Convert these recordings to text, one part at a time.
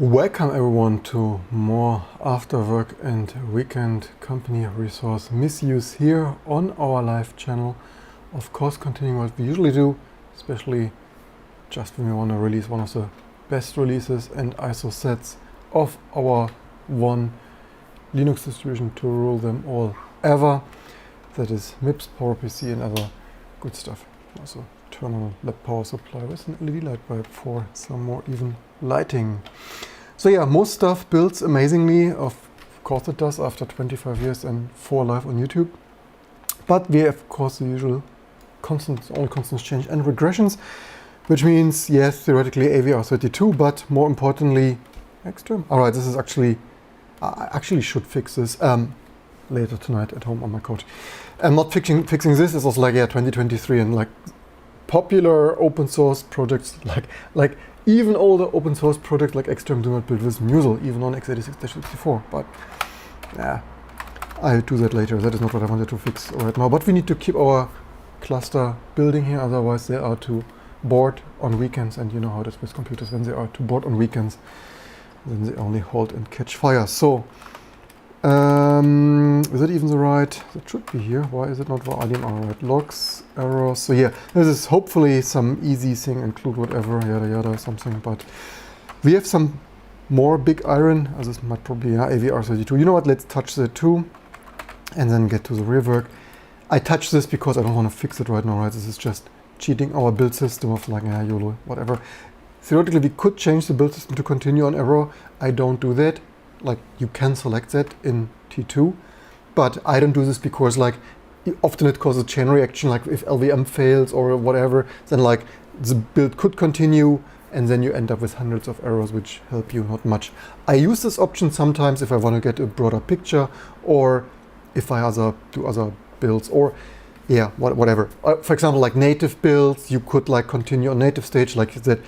Welcome everyone to more after work and weekend company resource misuse here on our live channel. Of course, continuing what we usually do, especially just when we want to release one of the best releases and ISO sets of our one Linux distribution to rule them all ever. That is MIPS, PowerPC and other good stuff. Also turn on a lab power supply with an LED light bulb for some more even lighting. So yeah, most stuff builds amazingly. Of course it does after 25 years and 4 live on YouTube. But we have of course the usual all constants change and regressions, which means yes, theoretically AVR32, but more importantly, extreme. Alright, this is actually, I actually should fix this later tonight at home on my couch. I'm not fixing this, it's also like, yeah, 2023 and like popular open source projects like even older open source projects like Extreme do not build with Musel, even on x86-64, but yeah, I'll do that later. That is not what I wanted to fix right now. But we need to keep our cluster building here, otherwise they are too bored on weekends, and you know how it is with computers. When they are too bored on weekends, then they only halt and catch fire. So, is that even the right? That should be here. Why is it not volume? Alright, logs, errors. So yeah, this is hopefully some easy thing, include whatever, yada yada, something. But we have some more big iron. This might probably, yeah, AVR32. You know what? Let's touch the 2 and then get to the real work. I touch this because I don't want to fix it right now, right? This is just cheating our build system of like, yeah, YOLO, whatever. Theoretically, we could change the build system to continue on error. I don't do that. Like, you can select that in T2, but I don't do this because like often it causes a chain reaction. Like if LVM fails or whatever, then like the build could continue and then you end up with hundreds of errors which help you not much. I use this option sometimes if I want to get a broader picture, or if I do other builds, or yeah, whatever. For example, like native builds, you could like continue on native stage, like that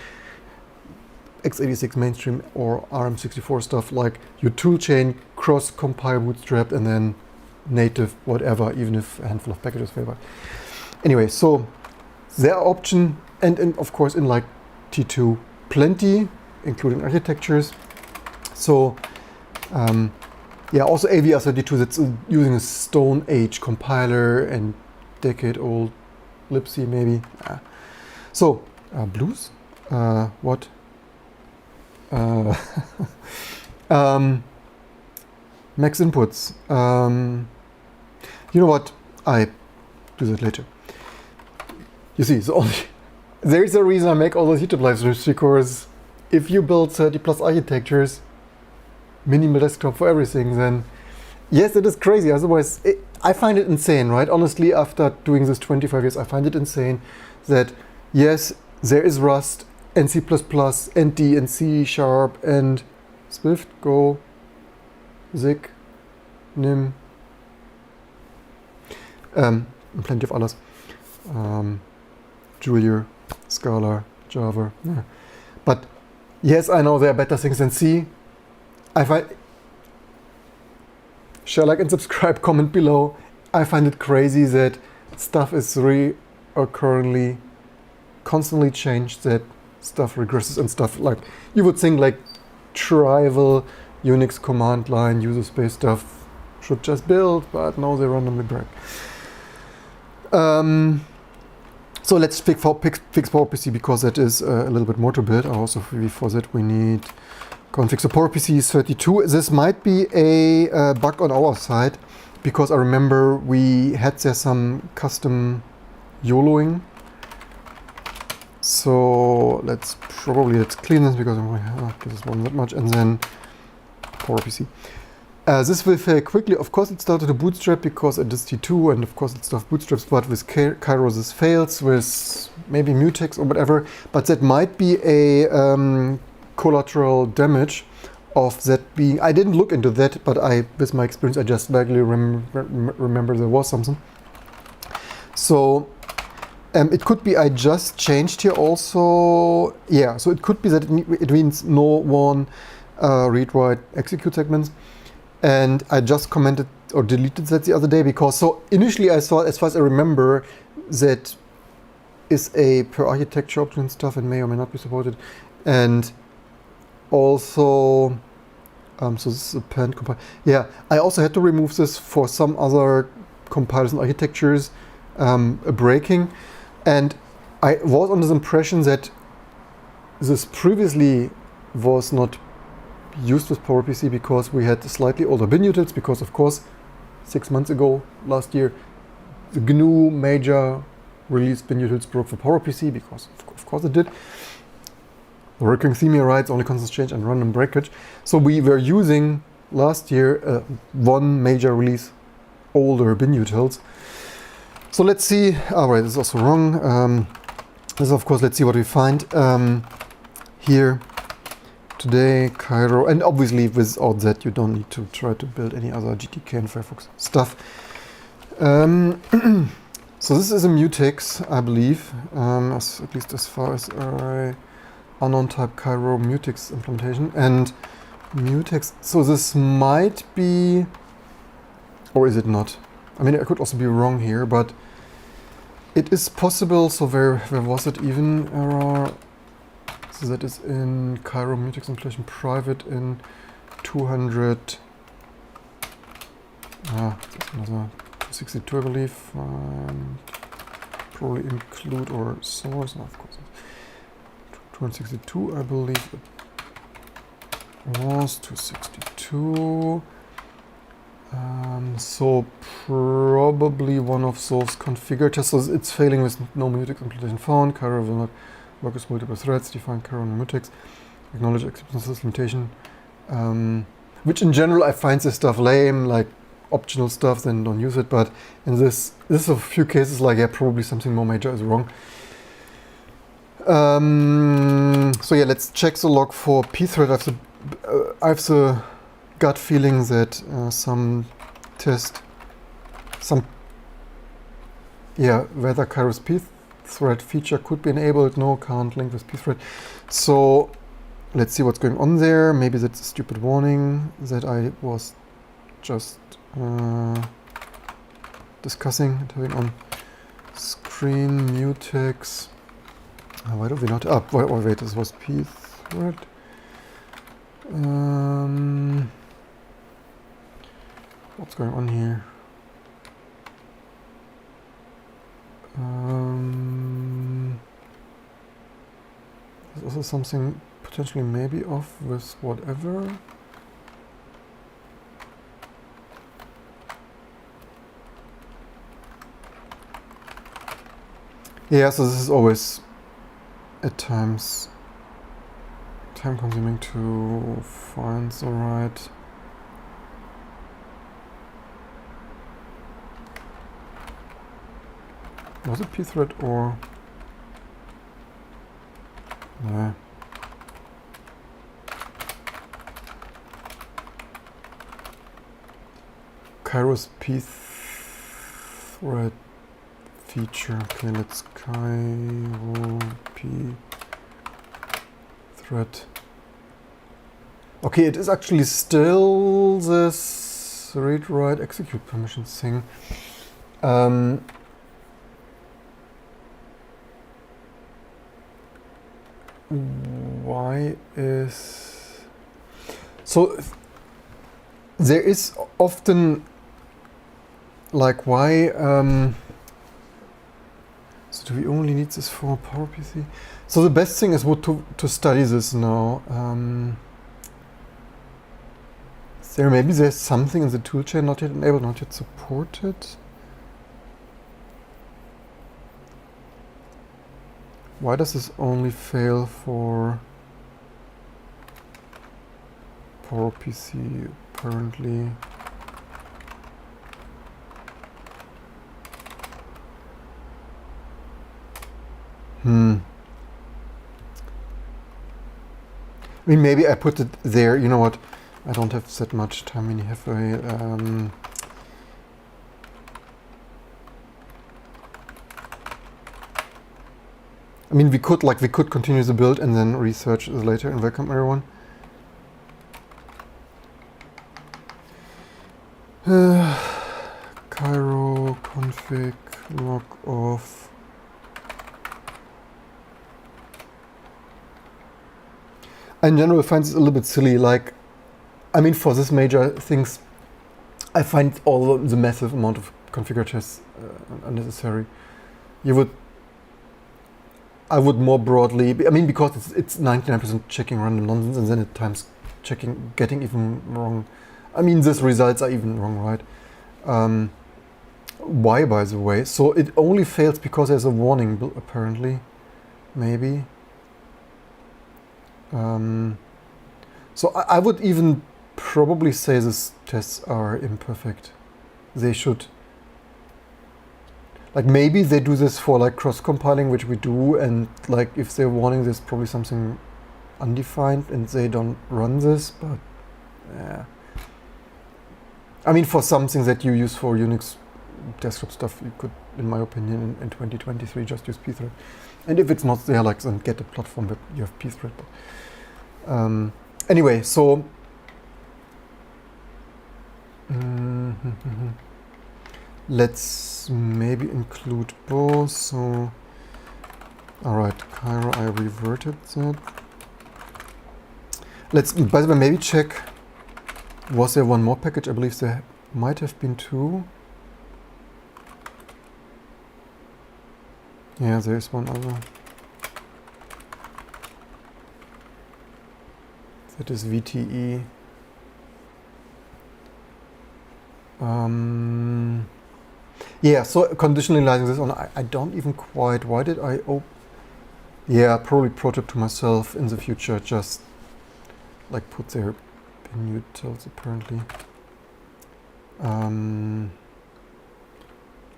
x86 mainstream or ARM64 stuff, like your toolchain cross-compile bootstrapped and then native whatever, even if a handful of packages fail. But anyway, so there are options, and of course in like T2 plenty, including architectures. So yeah, also AVR32 that's using a Stone Age compiler and decade-old libc maybe. So blues, what? Max inputs. You know what? I do that later. You see, there's a reason I make all those YouTube live streams, because if you build 30 plus architectures, minimal desktop for everything, then yes, it is crazy. Otherwise, I find it insane, right? Honestly, after doing this 25 years, I find it insane that yes, there is Rust and C++, and D, and C#, and Swift, Go, Zig, Nim, and plenty of others. Julia, Scala, Java. Yeah. But yes, I know there are better things than C. I find, share, like, and subscribe, comment below. I find it crazy that stuff is recurrently, constantly changed, that stuff regresses and stuff like you would think like trivial Unix command line user space stuff should just build, but no, they randomly break. So let's fix PowerPC, because that is a little bit more to build. Also for that we need config. So PowerPC is 32. This might be a bug on our side, because I remember we had there some custom YOLOing. So let's clean this, because this wasn't that much, and then PowerPC. This will fail quickly. Of course, it started to bootstrap because it is T2, and of course it stuff bootstraps, but with Kairos this fails, with maybe mutex or whatever. But that might be a collateral damage of that being. I didn't look into that, but with my experience, I just vaguely remember there was something. So. It could be I just changed here also. Yeah, so it could be that it means no one read, write, execute segments. And I just commented or deleted that the other day, because so initially I saw, as far as I remember, that is a per architecture option stuff and may or may not be supported. And also, so this is a pen compile. Yeah, I also had to remove this for some other compilers and architectures, breaking. And I was on this impression that this previously was not used with PowerPC because we had slightly older bin utils, because of course 6 months ago, last year, the GNU major release bin utils broke for PowerPC, because of course it did. The working theme here writes only constants change and random breakage. So we were using last year one major release older bin utils. So let's see. All right, this is also wrong. This is, of course, let's see what we find here today. Cairo, and obviously without that you don't need to try to build any other GTK and Firefox stuff. So this is a mutex, I believe, at least as far as unknown type Cairo mutex implementation. And mutex, so this might be, or is it not? I mean, I could also be wrong here, but it is possible. So where was it even error? So that is in Cairo mutex implementation private in 200. That's another 262, I believe. Probably include or source. No, of course. 262, I believe it was 262. So probably one of those configurators. So it's failing with no mutex implementation found. Cairo will not work with multiple threads. Define Cairo no mutex. Acknowledge acceptance limitation. Which in general I find this stuff lame, like optional stuff, then don't use it. But in this is a few cases like, yeah, probably something more major is wrong. So yeah, let's check the log for pthread. I have the gut feeling that whether Cairo's pthread feature could be enabled. No, can't link with pthread. So let's see what's going on there. Maybe that's a stupid warning that I was just discussing and having on screen. Mutex. Why do we not? Wait, this was pthread. What's going on here? There's also something potentially maybe off with whatever. Yeah, so this is always at times time consuming to find the right was it pthread or no. Cairo's pthread feature. Okay, let's Cairo pthread. Okay, it is actually still this read, write, execute permissions thing. Why is so? There is often like why. So do we only need this for PowerPC? So the best thing is to study this now. There's something in the toolchain not yet enabled, not yet supported. Why does this only fail for PowerPC apparently? I mean, maybe I put it there. You know what? I don't have that much time. I have a I mean, we could continue the build and then research this later. And welcome everyone. Cairo config log off. in general, I find it a little bit silly. Like, I mean, for this major things, I find all the massive amount of configurators unnecessary. I would more broadly, I mean, because it's 99% checking random nonsense, and then at times getting even wrong. I mean, these results are even wrong, right? Why, by the way? So it only fails because there's a warning, apparently, maybe. So I would even probably say these tests are imperfect. They should, like, maybe they do this for like cross-compiling, which we do, and like if they're warning, there's probably something undefined and they don't run this, but yeah. I mean, for something that you use for Unix desktop stuff, you could, in my opinion, in 2023 just use pthread. And if it's not there, like, then get a platform that you have pthread. But anyway, so let's maybe include both. So, all right, Cairo, I reverted that. Let's, by the way, maybe check. Was there one more package? I believe there might have been two. Yeah, there's one other. That is VTE. Yeah, so conditionalizing this on, I don't even quite, why did I, yeah, probably prototype to myself in the future, just like put their bin utils apparently.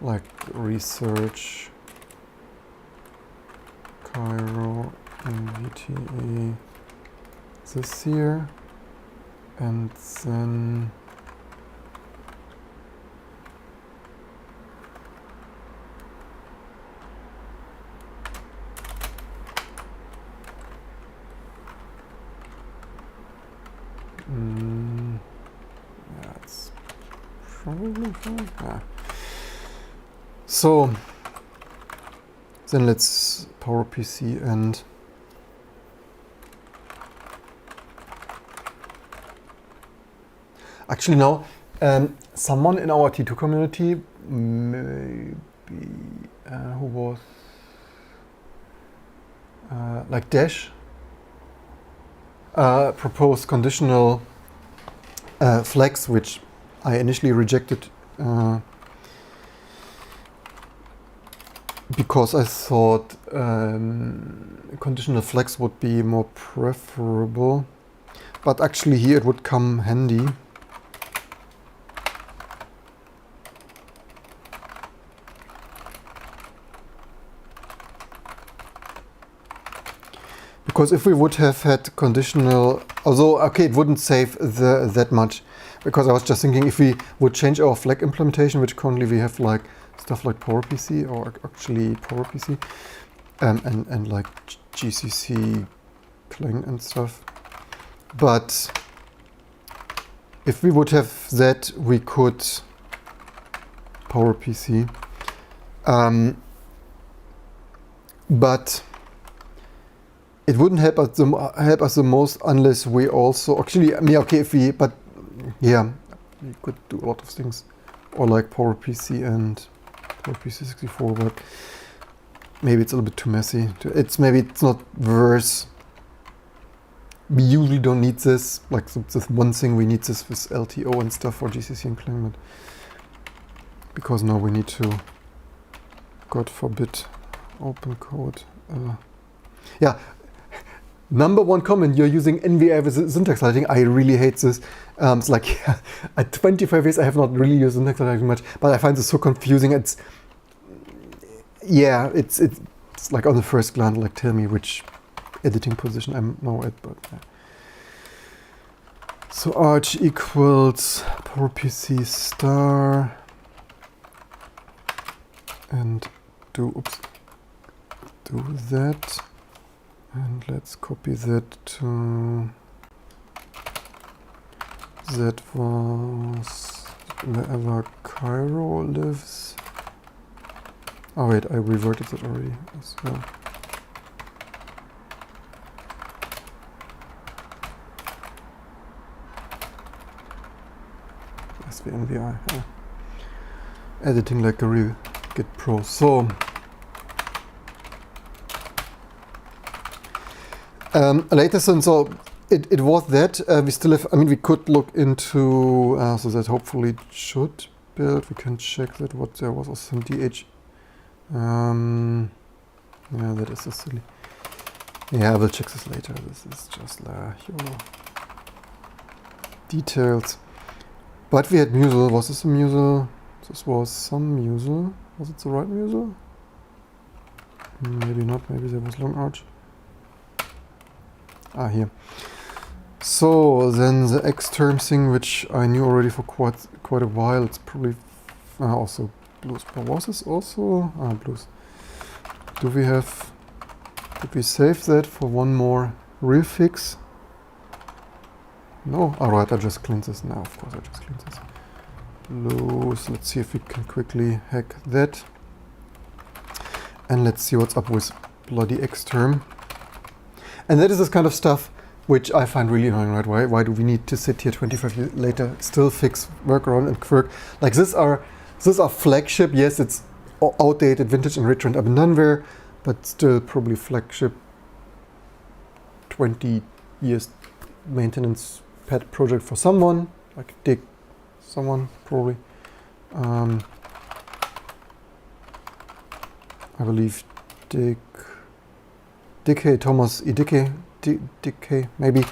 Like research, Cairo, and VTE, this here, and then that's probably fine. Yeah. So then let's PowerPC and actually now someone in our T2 community, maybe who was like Dash, proposed conditional flags, which I initially rejected because I thought conditional flags would be more preferable, but actually here it would come handy. Because if we would have had conditional, although, okay, it wouldn't save that much, because I was just thinking if we would change our flag implementation, which currently we have like stuff like PowerPC, or actually PowerPC, and like GCC, Clang and stuff. But if we would have that, we could PowerPC. But it wouldn't help us the most unless we also actually, I mean, okay, if we, but yeah, we could do a lot of things, or like PowerPC and PowerPC 64, but maybe it's a little bit too messy. Maybe it's not worth. We usually don't need this. Like this one thing we need this with LTO and stuff for GCC and Clang, but because now we need to, God forbid, open code. Yeah. Number one comment, you're using NVI with syntax highlighting. I really hate this. It's like, yeah, at 25 years I have not really used syntax highlighting much, but I find this so confusing. It's like on the first glance, like tell me which editing position I'm now at. But yeah. So arch equals PowerPC star and do that. And let's copy that to, that was wherever Cairo lives. Oh wait, I reverted that already as well. the NVI. Editing like a real Git pro. So latest, and so it was that. We still have, I mean, we could look into, so that hopefully it should build. We can check that what there was also some DH. Yeah, that is a silly. Yeah, I will check this later. This is just details. But we had Musel. Was this a Musel? This was some Musel. Was it the right Musel? Maybe not. Maybe there was Long Arch. Here. So then the X-term thing, which I knew already for quite a while. It's probably also blues. But was this also blues? Did we save that for one more real fix? No. Alright, I just cleaned this now. Of course, I just cleaned this. Blues. Let's see if we can quickly hack that. And let's see what's up with bloody X-term. And that is this kind of stuff which I find really annoying, right? Why do we need to sit here 25 years later, still fix workaround and quirk? Like this are flagship. Yes, it's outdated, vintage, enrichment, abandonware, but still probably flagship 20 years maintenance pet project for someone, like Dick, someone probably. I believe Dick Thomas Dick maybe.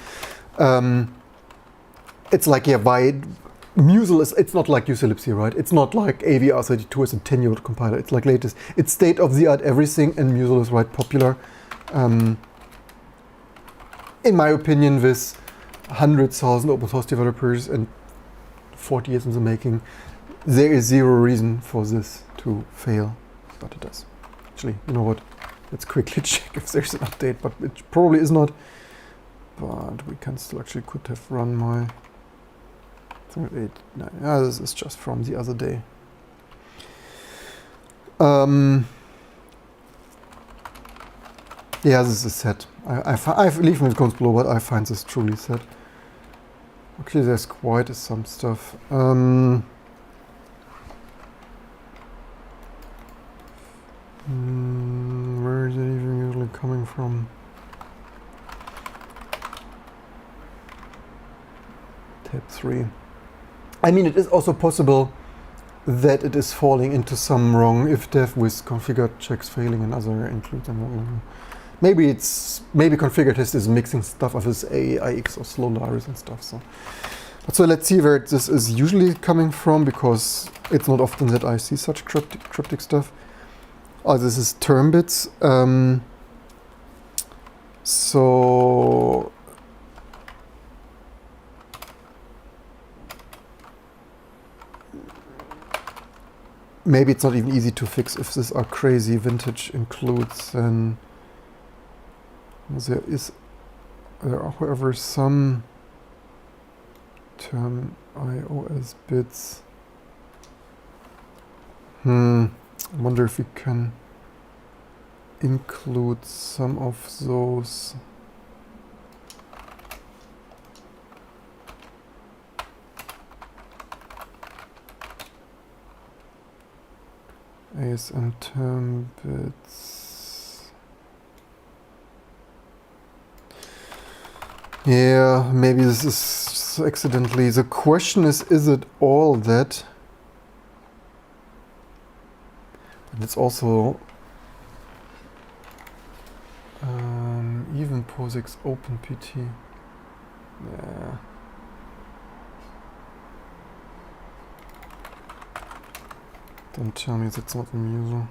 It's like, yeah, why Musel is, it's not like uselibc, right? It's not like AVR32 is a 10-year-old compiler. It's like latest. It's state-of-the-art everything, and Musel is right popular. In my opinion, with 100,000 open source developers and 40 years in the making, there is zero reason for this to fail, but it does. Actually, you know what? Let's quickly check if there's an update, but it probably is not. But we can still actually could have run my 8, 9. Yeah, this is just from the other day. Yeah, this is set. I leave when it comes below, but I find this truly set. Actually, there's quite some stuff. Where is it even usually coming from? Tab 3. I mean, it is also possible that it is falling into some wrong if dev with configure checks failing and other include them. Maybe configure test is mixing stuff of this AIX or slow libraries and stuff. So let's see where this is usually coming from, because it's not often that I see such cryptic stuff. Oh, this is term bits. So maybe it's not even easy to fix if this are crazy vintage includes. Then there are, however, some term iOS bits. I wonder if we can include some of those. ASM term bits. Yeah, maybe this is accidentally. The question is it all that? And it's also even POSIX OpenPT. Yeah. Don't tell me that's not a Musel.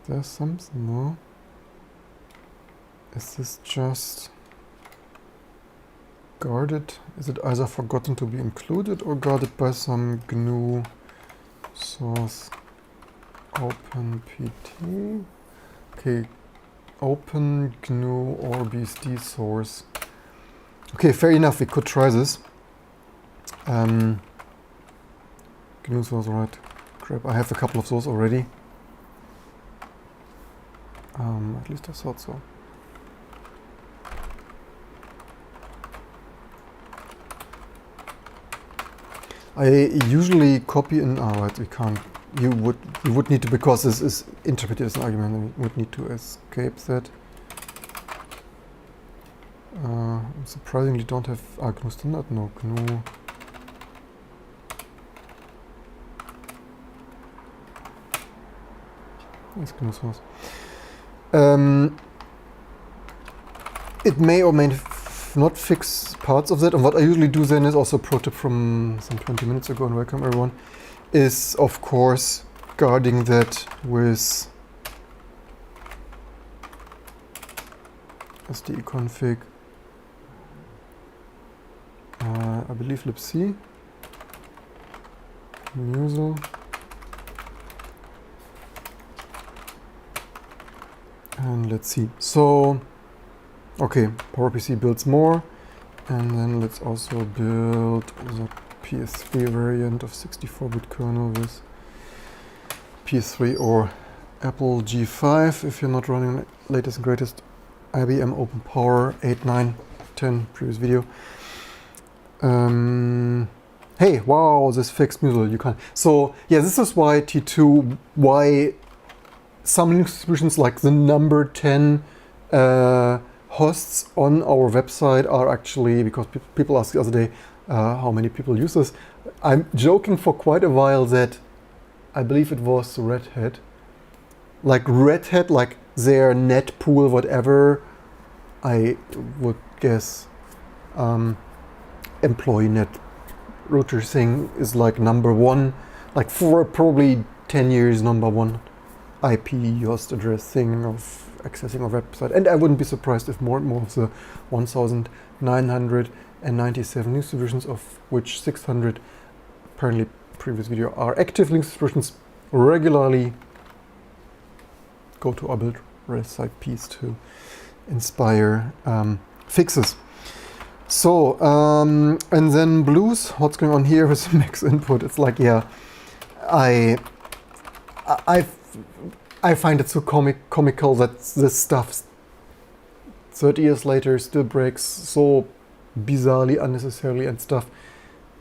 There's something more. Is this just guarded? Is it either forgotten to be included or guarded by some GNU source? OpenPT. Okay, open GNU or BSD source. Okay, fair enough. We could try this. GNU source, right? Crap, I have a couple of those already. At least I thought so. I usually copy in. Oh, right, we can't. You would need to, because this is interpreted as an argument, and we would need to escape that. Surprisingly, don't have GNU standard. No, GNU. Yes, GNU source. It may or may not fix parts of that, and what I usually do then is also a pro tip from some 20 minutes ago, and welcome everyone, is of course guarding that with SDE config, I believe libc, musl, and let's see. So, okay, PowerPC builds more, and then let's also build the PS3 variant of 64-bit kernel with PS3 or Apple G5 if you're not running latest and greatest IBM Open Power 8, 9, 10, previous video. Hey, wow, this fixed musl, you can't. So yeah, this is why T2, why some Linux distributions like the number 10 hosts on our website are actually, because people asked the other day how many people use this. I'm joking for quite a while that I believe it was Red Hat. Like Red Hat, like their net pool, whatever, I would guess employee net router thing is like number one, like for probably 10 years, number one IP host address thing of accessing our website. And I wouldn't be surprised if more and more of the 1,997 Linux distributions, of which 600 apparently previous video are active Linux distributions, regularly go to our build site piece to inspire fixes. So, and then Blues, what's going on here with max input? It's like, yeah, I find it so comical that this stuff 30 years later still breaks so bizarrely, unnecessarily and stuff,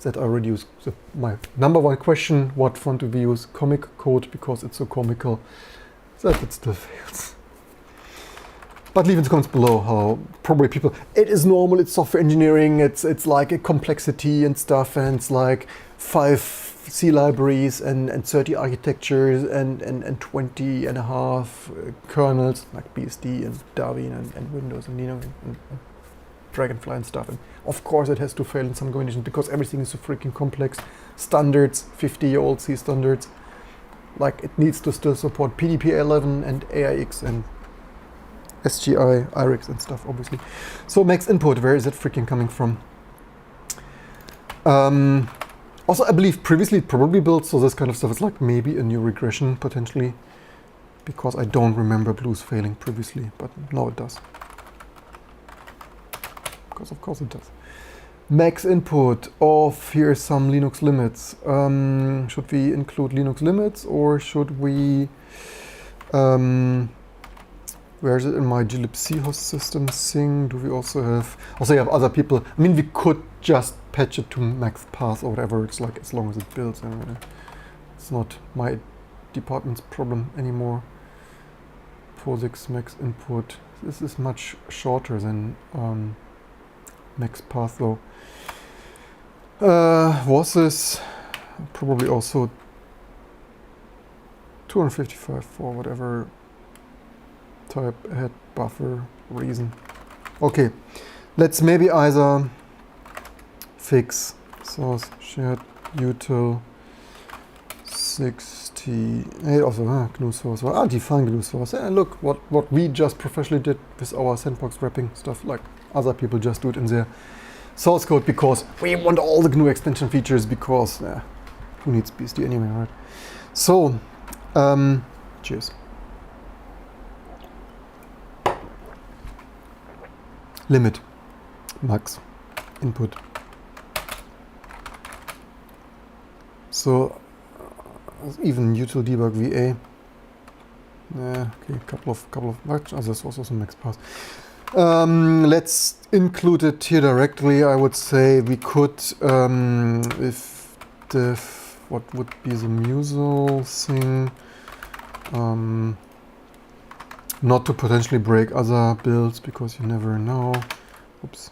that I reduce my number one question, what font do we use? Comic code, because it's so comical that it still fails. But leave in the comments below how probably people, it is normal, it's software engineering, it's like a complexity and stuff, and it's like 5 C libraries and 30 architectures and 20 and a half kernels, like BSD and Darwin and Windows and Linux and Dragonfly and stuff. And of course it has to fail in some combinations because everything is so freaking complex. Standards, 50-year-old C standards, like it needs to still support PDP-11 and AIX and SGI, IRIX and stuff, obviously. So max input, where is it freaking coming from? Also, I believe previously it probably built, so this kind of stuff is like maybe a new regression potentially, because I don't remember Blues failing previously, but now it does. Because of course it does. Max input of, here's some Linux limits. Should we include Linux limits, or should we, where is it in my glibc host system thing? Do we also have other people? I mean, we could just patch it to max path or whatever. It's like, as long as it builds. It's not my department's problem anymore. POSIX max input. This is much shorter than max path though. Was this probably also 255 for whatever type head buffer reason. Okay, let's maybe either fix source shared util 68 also GNU source, define GNU source. Look what we just professionally did with our sandbox wrapping stuff, like other people just do it in their source code because we want all the GNU extension features, because who needs BSD anyway, right? So cheers. Limit max input. So even util debug VA. Okay, couple of others also max pass. Let's include it here directly. I would say we could, if diff, what would be the Musel thing? Not to potentially break other builds, because you never know. Oops.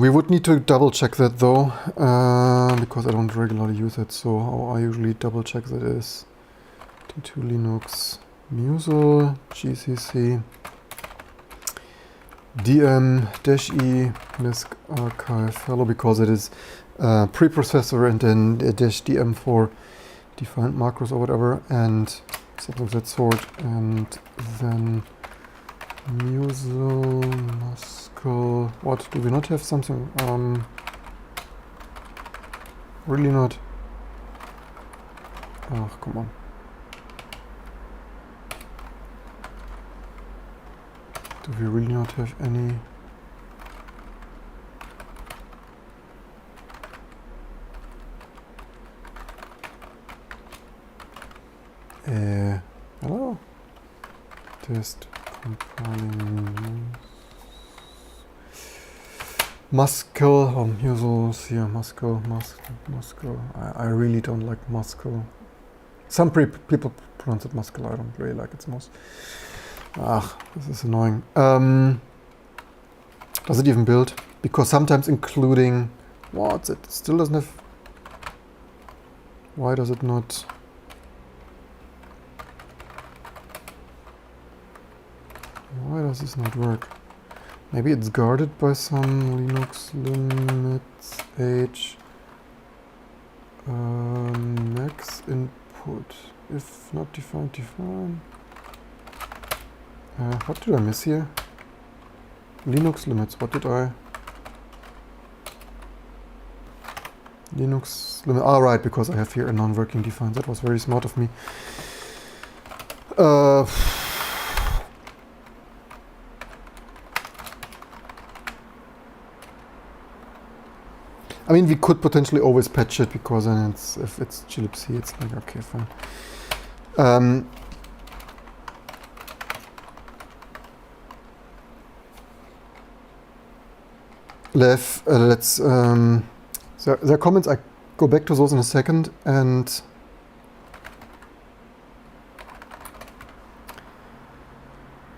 We would need to double check that though, because I don't regularly use it. So how I usually double check that is T2 Linux Musel GCC dm-e misc archive hello, because it is preprocessor and then -dm for defined macros or whatever, and something of that sort, and then Musel Muscle. What, do we not have something? Really not. Oh, come on. Do we really not have any? Hello? Test compiling Muscle, Musel here, Muscle. I really don't like Muscle. Some people pronounce it Muscle, I don't really like it most. This is annoying. Does it even build? Because sometimes including, what, it still doesn't have, why does it not? Why does this not work? Maybe it's guarded by some Linux limits h max input. If not defined, define. What did I miss here? Linux limits, what did I? Linux limit, right, because I have here a non-working define. That was very smart of me. I mean, we could potentially always patch it, because then it's, if it's glibc, it's like, okay, fine. Let's, there are comments, I go back to those in a second, and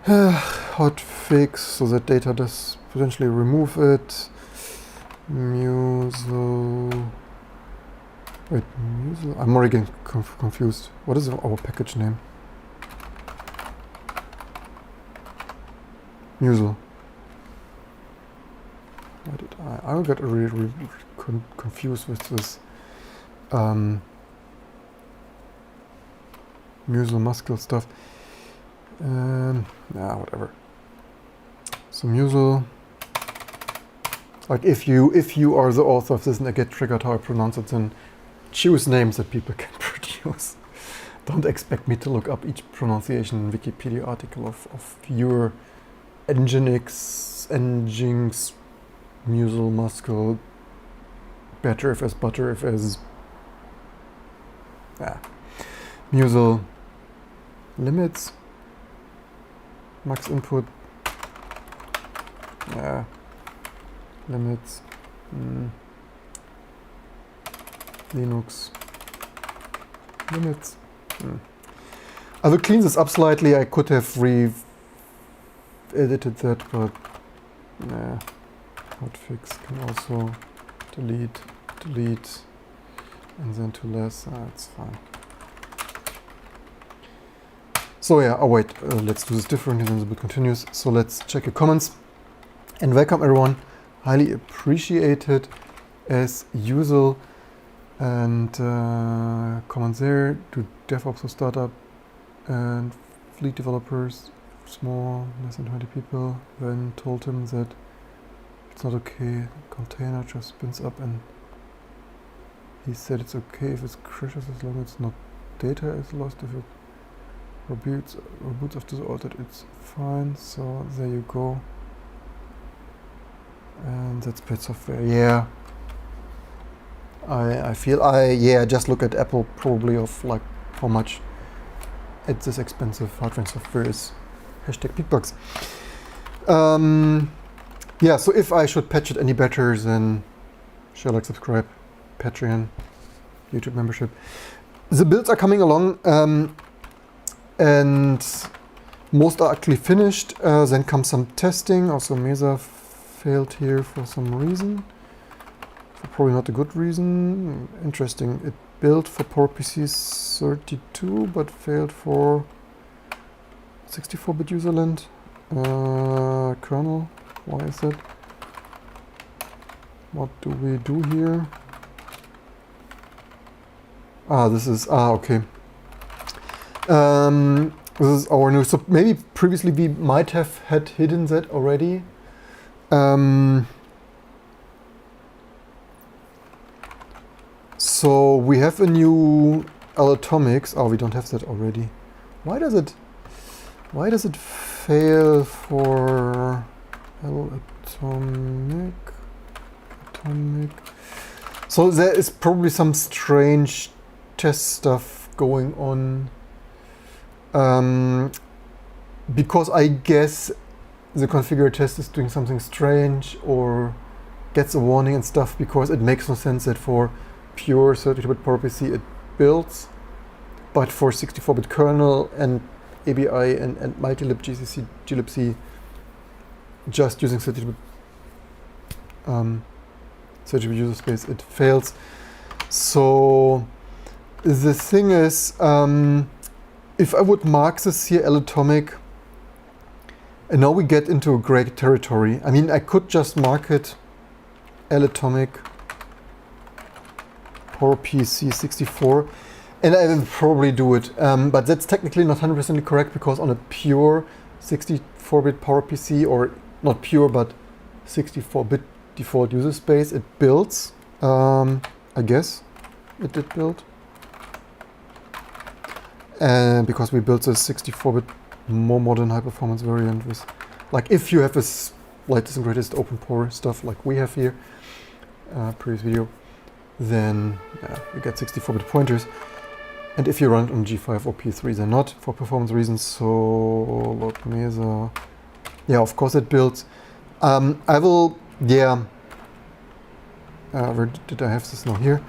hotfix, so that data does potentially remove it. Musel. Wait, Musel? I'm already getting confused. What is our package name? Musel. Why did I got really confused with this Musel Muscle stuff. Whatever. So Musel. Like if you are the author of this and I get triggered how I pronounce it, then choose names that people can produce. Don't expect me to look up each pronunciation in Wikipedia article of your Nginx, Musel, Muscle, Butterfs, Musel, limits, max input, limits, Linux, limits. I will clean this up slightly. I could have edited that, but hotfix can also delete, and then to less. It's fine. So yeah, oh wait, let's do this differently, then the bit continues. So let's check your comments. And welcome everyone. Highly appreciated as usual. And comments there to DevOps or startup and fleet developers, small, less than 20 people. Then told him that it's not okay. Container just spins up, and he said it's okay if it crashes as long as not data is lost. If it reboots after the altered, it's fine. So there you go. And that's paid software. Yeah. I feel just look at Apple probably of like how much it's this expensive hardware software is. #peakbugs. Yeah, so if I should patch it any better, then share, like, subscribe, Patreon, YouTube membership. The builds are coming along, and most are actually finished. Then comes some testing. Also, Mesa failed here for some reason. For probably not a good reason. Interesting. It built for PowerPC 32, but failed for 64-bit userland. Kernel. Why is that? What do we do here? This is okay. This is our new. So maybe previously we might have had hidden that already. So we have a new Atomics. Oh, we don't have that already. Why does it fail for Atomic? So there is probably some strange test stuff going on. Because I guess the configure test is doing something strange or gets a warning and stuff, because it makes no sense that for pure 32-bit PowerPC it builds, but for 64-bit kernel and ABI and multi-lib GCC, glibc, just using 32-bit 32-bit user space, it fails. So the thing is, if I would mark this here Atomic, and now we get into great territory. I mean, I could just mark it Atomic PowerPC 64, and I will probably do it. But that's technically not 100% correct, because on a pure 64-bit PowerPC, or not pure, but 64-bit default user space, it builds. I guess it did build. And because we built a 64-bit more modern high-performance variant with, like, if you have this latest and greatest OpenPOR stuff like we have here, previous video, then you get 64-bit pointers. And if you run it on G5 or P3, then not, for performance reasons. So Lord Mesa, yeah, of course it builds. I will, yeah. Where did I have this now? Here.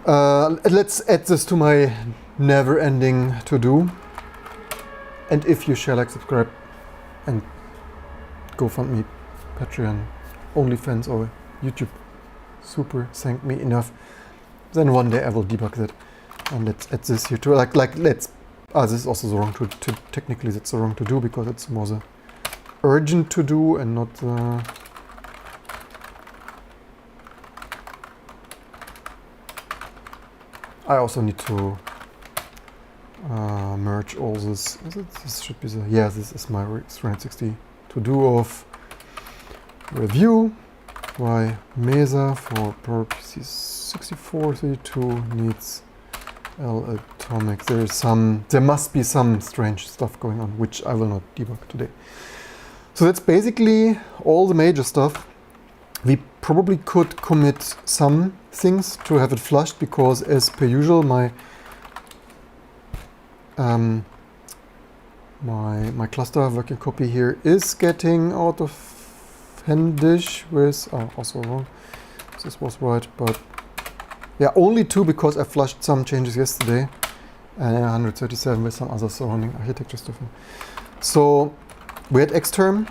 Let's add this to my never-ending to-do. And if you share, like, subscribe, and GoFundMe, Patreon, OnlyFans, or YouTube super thank me enough, then one day I will debug that. And let's add this here too. This is also the wrong to technically that's the wrong to do, because it's more the urgent to do and not the I also need to merge all this. This should be the, yeah, this is my 360 to do of review. Why Mesa for PowerPC 6432 needs Atomic. There must be some strange stuff going on, which I will not debug today. So that's basically all the major stuff. We probably could commit some things to have it flushed, because as per usual my my cluster working copy here is getting out of handish with, also wrong, this was right, but yeah, only 2 because I flushed some changes yesterday, and 137 with some other surrounding architecture stuff. So we had Xterm,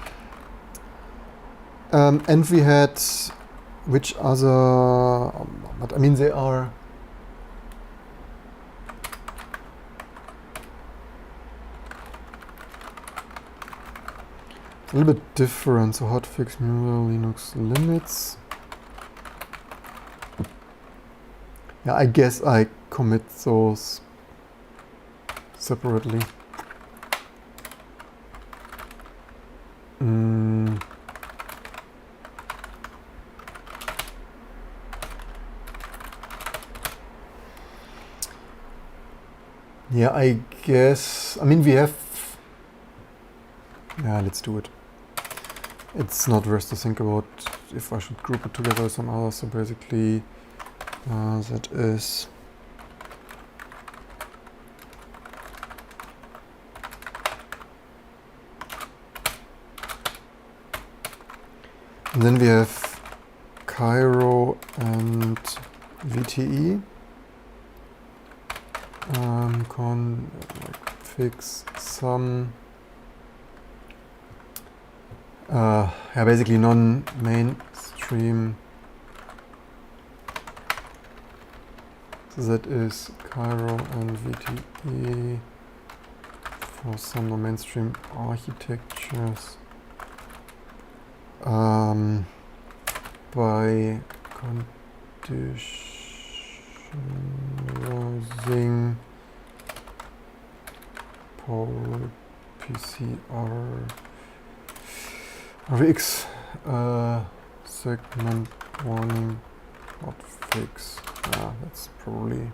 and we had which other, but I mean they are a little bit different. So hotfix Mule Linux limits. Yeah, I guess I commit those separately. Yeah, I guess, I mean we have, yeah, let's do it. It's not worth to think about if I should group it together with some others. So basically that is And then we have Cairo and VTE. Fix some basically non-mainstream. So that is Cairo and VTE for some non-mainstream architectures by conditionalizing PowerPC RX segment warning hotfix. That's probably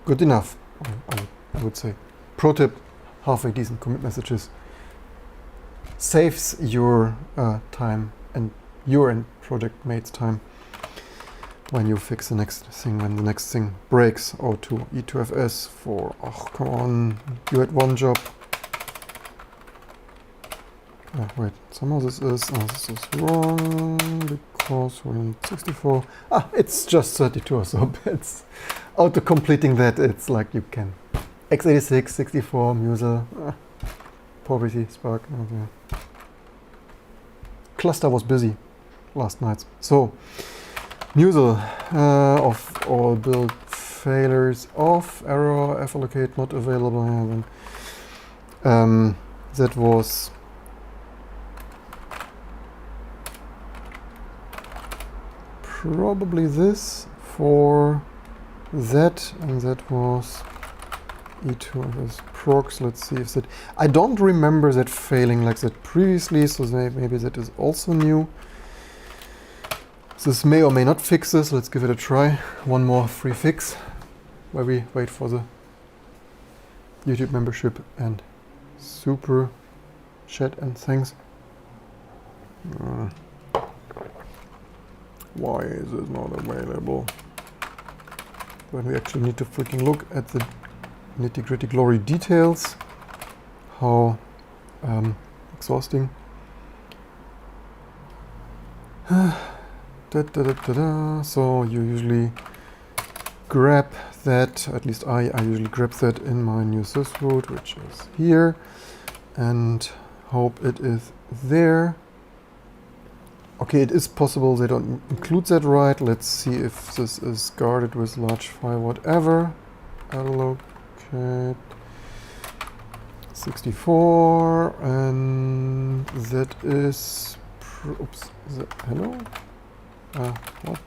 good enough, I would say. Pro tip: halfway decent commit messages saves your time and your and project mate's time when you fix the next thing, when the next thing breaks. O2 E2FS for, oh come on, you had one job. Wait, somehow this is wrong because we're in 64. It's just 32, so it's auto completing that. It's like you can x86, 64, Musel, PowerPC, Spark. Okay. Cluster was busy last night. So Musel of all build failures off, error, fallocate not available. That was probably this for that, and that was E2FS procs. Let's see if that, I don't remember that failing like that previously, so maybe that is also new. This may or may not fix this. Let's give it a try. One more free fix while we wait for the YouTube membership and super chat and thanks. Why is it not available? When we actually need to freaking look at the nitty-gritty glory details. How exhausting. So you usually grab that, at least I usually grab that in my new sysroot, which is here, and hope it is there. Okay, it is possible they don't include that right. Let's see if this is guarded with large file whatever. Allocate 64, and that is oops, hello? What?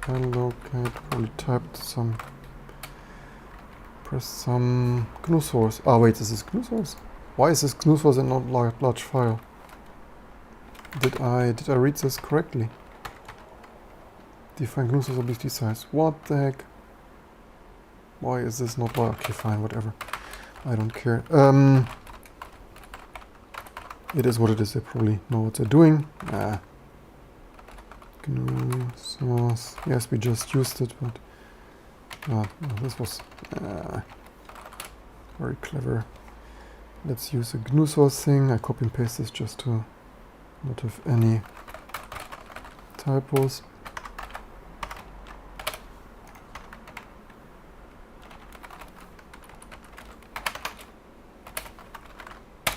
Allocate, probably typed some, press some GNU source. Wait, this is GNU source? Why is this GNU source and not large file? Did I read this correctly? Define GNU source obviously size. What the heck? Why is this not large? Okay, fine, whatever. I don't care. It is what it is. They probably know what they're doing. GNU source. Yes, we just used it, but no, this was very clever. Let's use a GNU source thing. I copy and paste this just to not have any typos.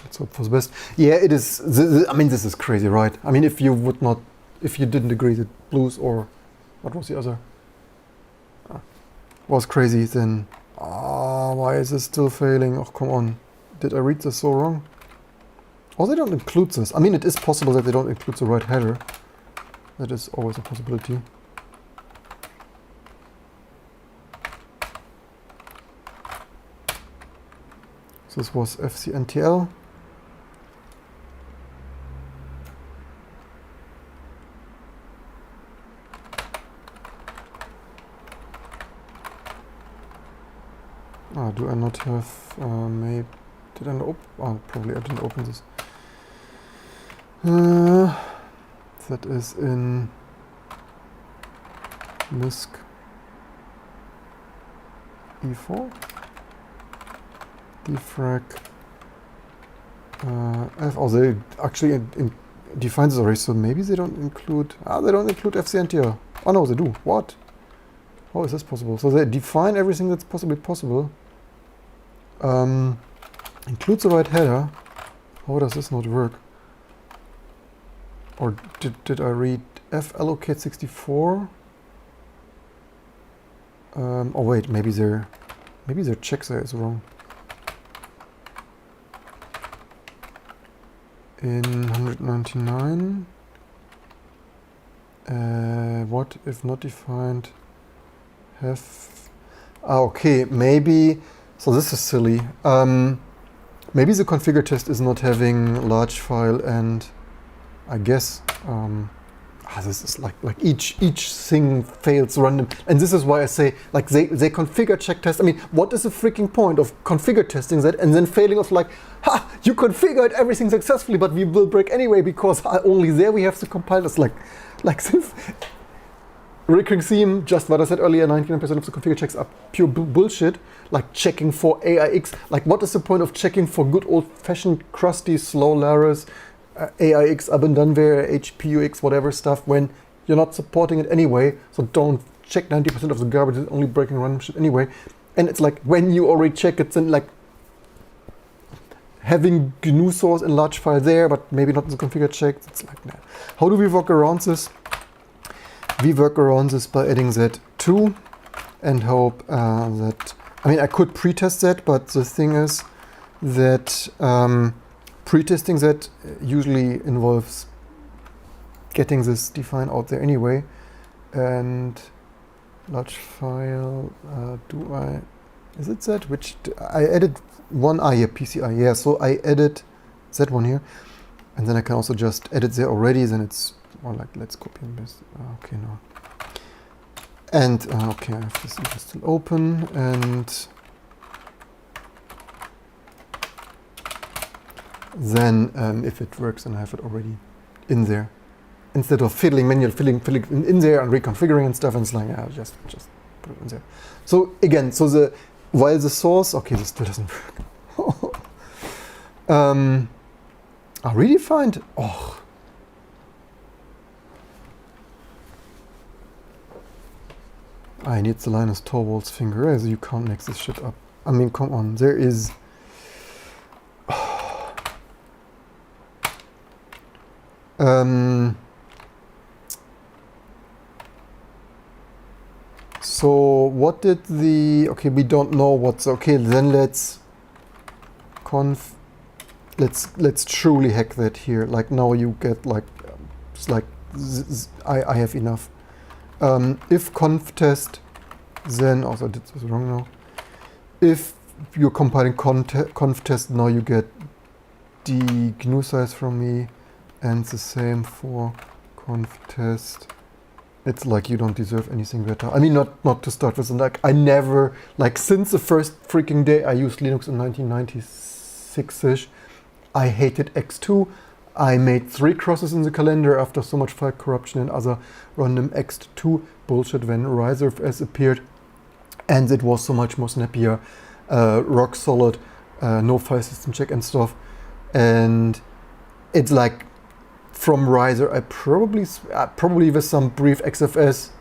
Let's hope for the best. Yeah, it is. I mean, this is crazy, right? I mean, if you didn't agree that blues or what was the other was crazy, then why is this still failing? Oh, come on. Did I read this so wrong? Or they don't include this. I mean, it is possible that they don't include the right header. That is always a possibility. So this was fcntl. Do I not have, maybe, did I not probably I didn't open this. That is in MISC E4. Defrag F, oh, they actually define this already, so maybe they don't include, they don't include fcntr. Oh no, they do. What? How is this possible? So they define everything that's possibly possible. Includes the right header. How does this not work? Or did I read f allocate 64? Oh wait, maybe their check there is wrong. In 199, what if not defined? Have okay, maybe. So this is silly. Maybe the configure test is not having large file, and I guess this is like each thing fails random, and this is why I say like they configure check test. I mean, what is the freaking point of configure testing that and then failing of like, ha, you configured everything successfully, but we will break anyway because only there we have to compile this. Like since recurring theme, just what I said earlier, 99% of the configure checks are pure bullshit. Like checking for AIX. Like what is the point of checking for good old-fashioned crusty slow Laras, AIX, Abundanware, HPUX, whatever stuff when you're not supporting it anyway? So don't check 90% of the garbage, it's only breaking random shit anyway. And it's like when you already check it, then like having GNU source and large file there, but maybe not in the configure check. It's like, nah. How do we work around this? We work around this by adding that 2 and hope that, I mean, I could pre-test that, but the thing is that pre-testing that usually involves getting this defined out there anyway. And large file, is it that? Which, I added one I here, PCI, yeah, so I added that one here. And then I can also just edit there already, then it's more like, let's copy and paste. Okay, no. And, okay, I have this still open, and then if it works, then I have it already in there. Instead of manual filling in there and reconfiguring and stuff, and it's like, just put it in there. So again, while the source, okay, this still doesn't work. Are redefined? Oh. I need the Linus Torvalds finger, as you can't make this shit up. I mean, come on, there is... So what did the... Okay, we don't know what's... Okay, then let's truly hack that here. Like now you get like... It's like... I have enough. If conf test, then also I did this wrong now. If you're compiling conf test, now you get the GNU size from me, and the same for conf test. It's like you don't deserve anything better. I mean, not to start with, like I never, like since the first freaking day I used Linux in 1996-ish, I hated X2. I made 3 crosses in the calendar after so much file corruption and other random X2 bullshit when RiserFS appeared, and it was so much more snappier, rock solid, no file system check and stuff. And it's like from Riser, I probably with some brief XFS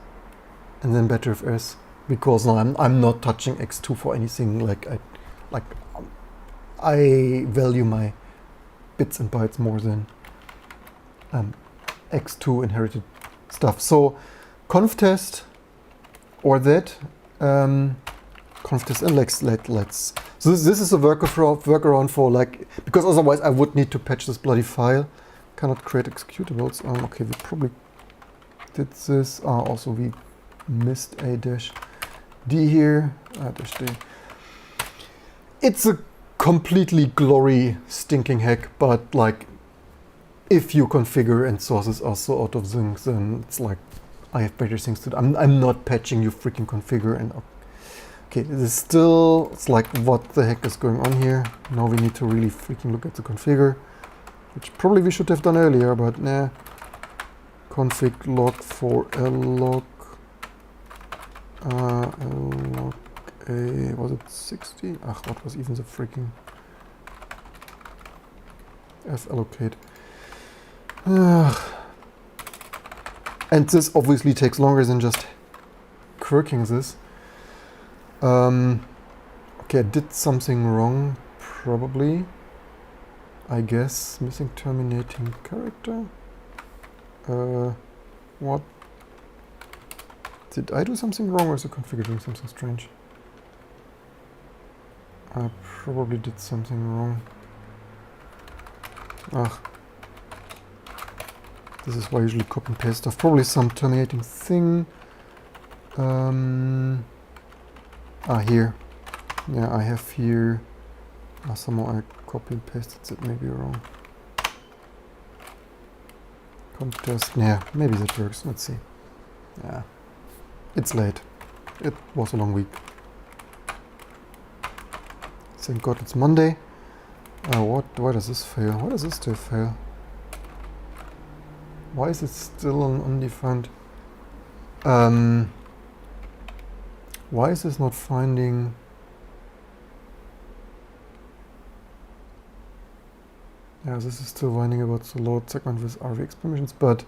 and then BetterFS, because no, I'm not touching X2 for anything. Like I value my bits and bytes more than X2 inherited stuff. So conf test or that conf test, and let's so this is a workaround for like, because otherwise I would need to patch this bloody file. Cannot create executables. Okay, we probably did this. Also we missed a dash D here. Dash D. It's a completely glory stinking hack, but like if you configure and sources are so out of sync, then it's like I have better things to do. I'm not patching you freaking configure. And okay, this is still, it's like what the heck is going on here. Now we need to really freaking look at the configure, which probably we should have done earlier, but nah. Config log for log a, was it 60? Ach, what was even the freaking... allocate. And this obviously takes longer than just quirking this. Okay, I did something wrong, probably. I guess missing terminating character. What? Did I do something wrong, or is the configure doing something strange? I probably did something wrong. This is why I usually copy and paste stuff. Probably some terminating thing. Here. Yeah, I have here. Somehow I copy and pasted it, maybe wrong. Contest. Yeah, maybe that works. Let's see. Yeah. It's late. It was a long week. Thank God it's Monday. Why does this fail? Why does this still fail? Why is it still an undefined? Why is this not finding? Yeah, this is still whining about the load segment with RVX permissions, but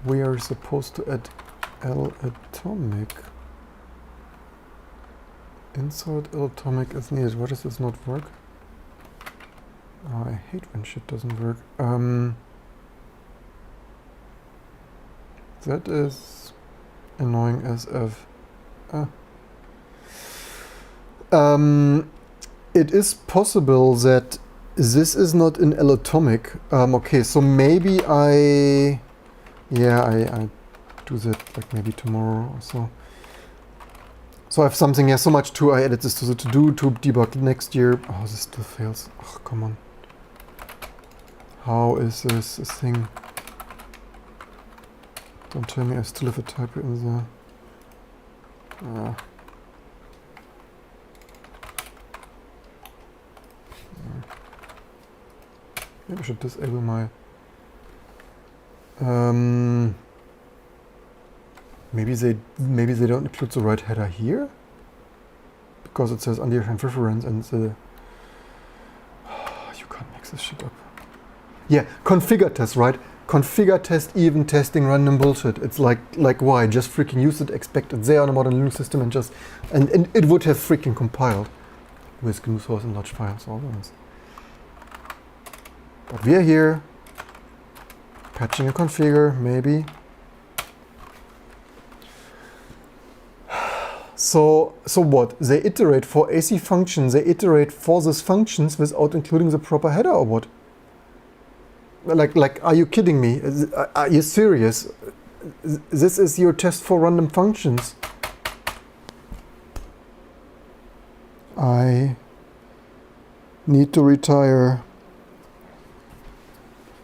we are supposed to add L-atomic. Insert L-atomic is needed. Why does this not work? Oh, I hate when shit doesn't work. That is annoying as F. It is possible that this is not in L-atomic. Okay, so maybe I do that like maybe tomorrow or so. So I have something, so much to, I added this to the to-do to debug next year. Oh, this still fails. Oh, come on. How is this a thing? Don't tell me I still have a typo in there. Maybe I should disable my... Maybe they don't include the right header here? Because it says undefined reference and the... you can't mix this shit up. Yeah, configure test, right? Configure test, even testing random bullshit. It's like why? Just freaking use it, expect it there on a modern Linux system and just... And it would have freaking compiled with GNU source and large files, all those. But we are here, patching a configure, maybe. So what? They iterate for AC functions, they iterate for these functions without including the proper header or what? Like, are you kidding me? Are you serious? This is your test for random functions. I need to retire.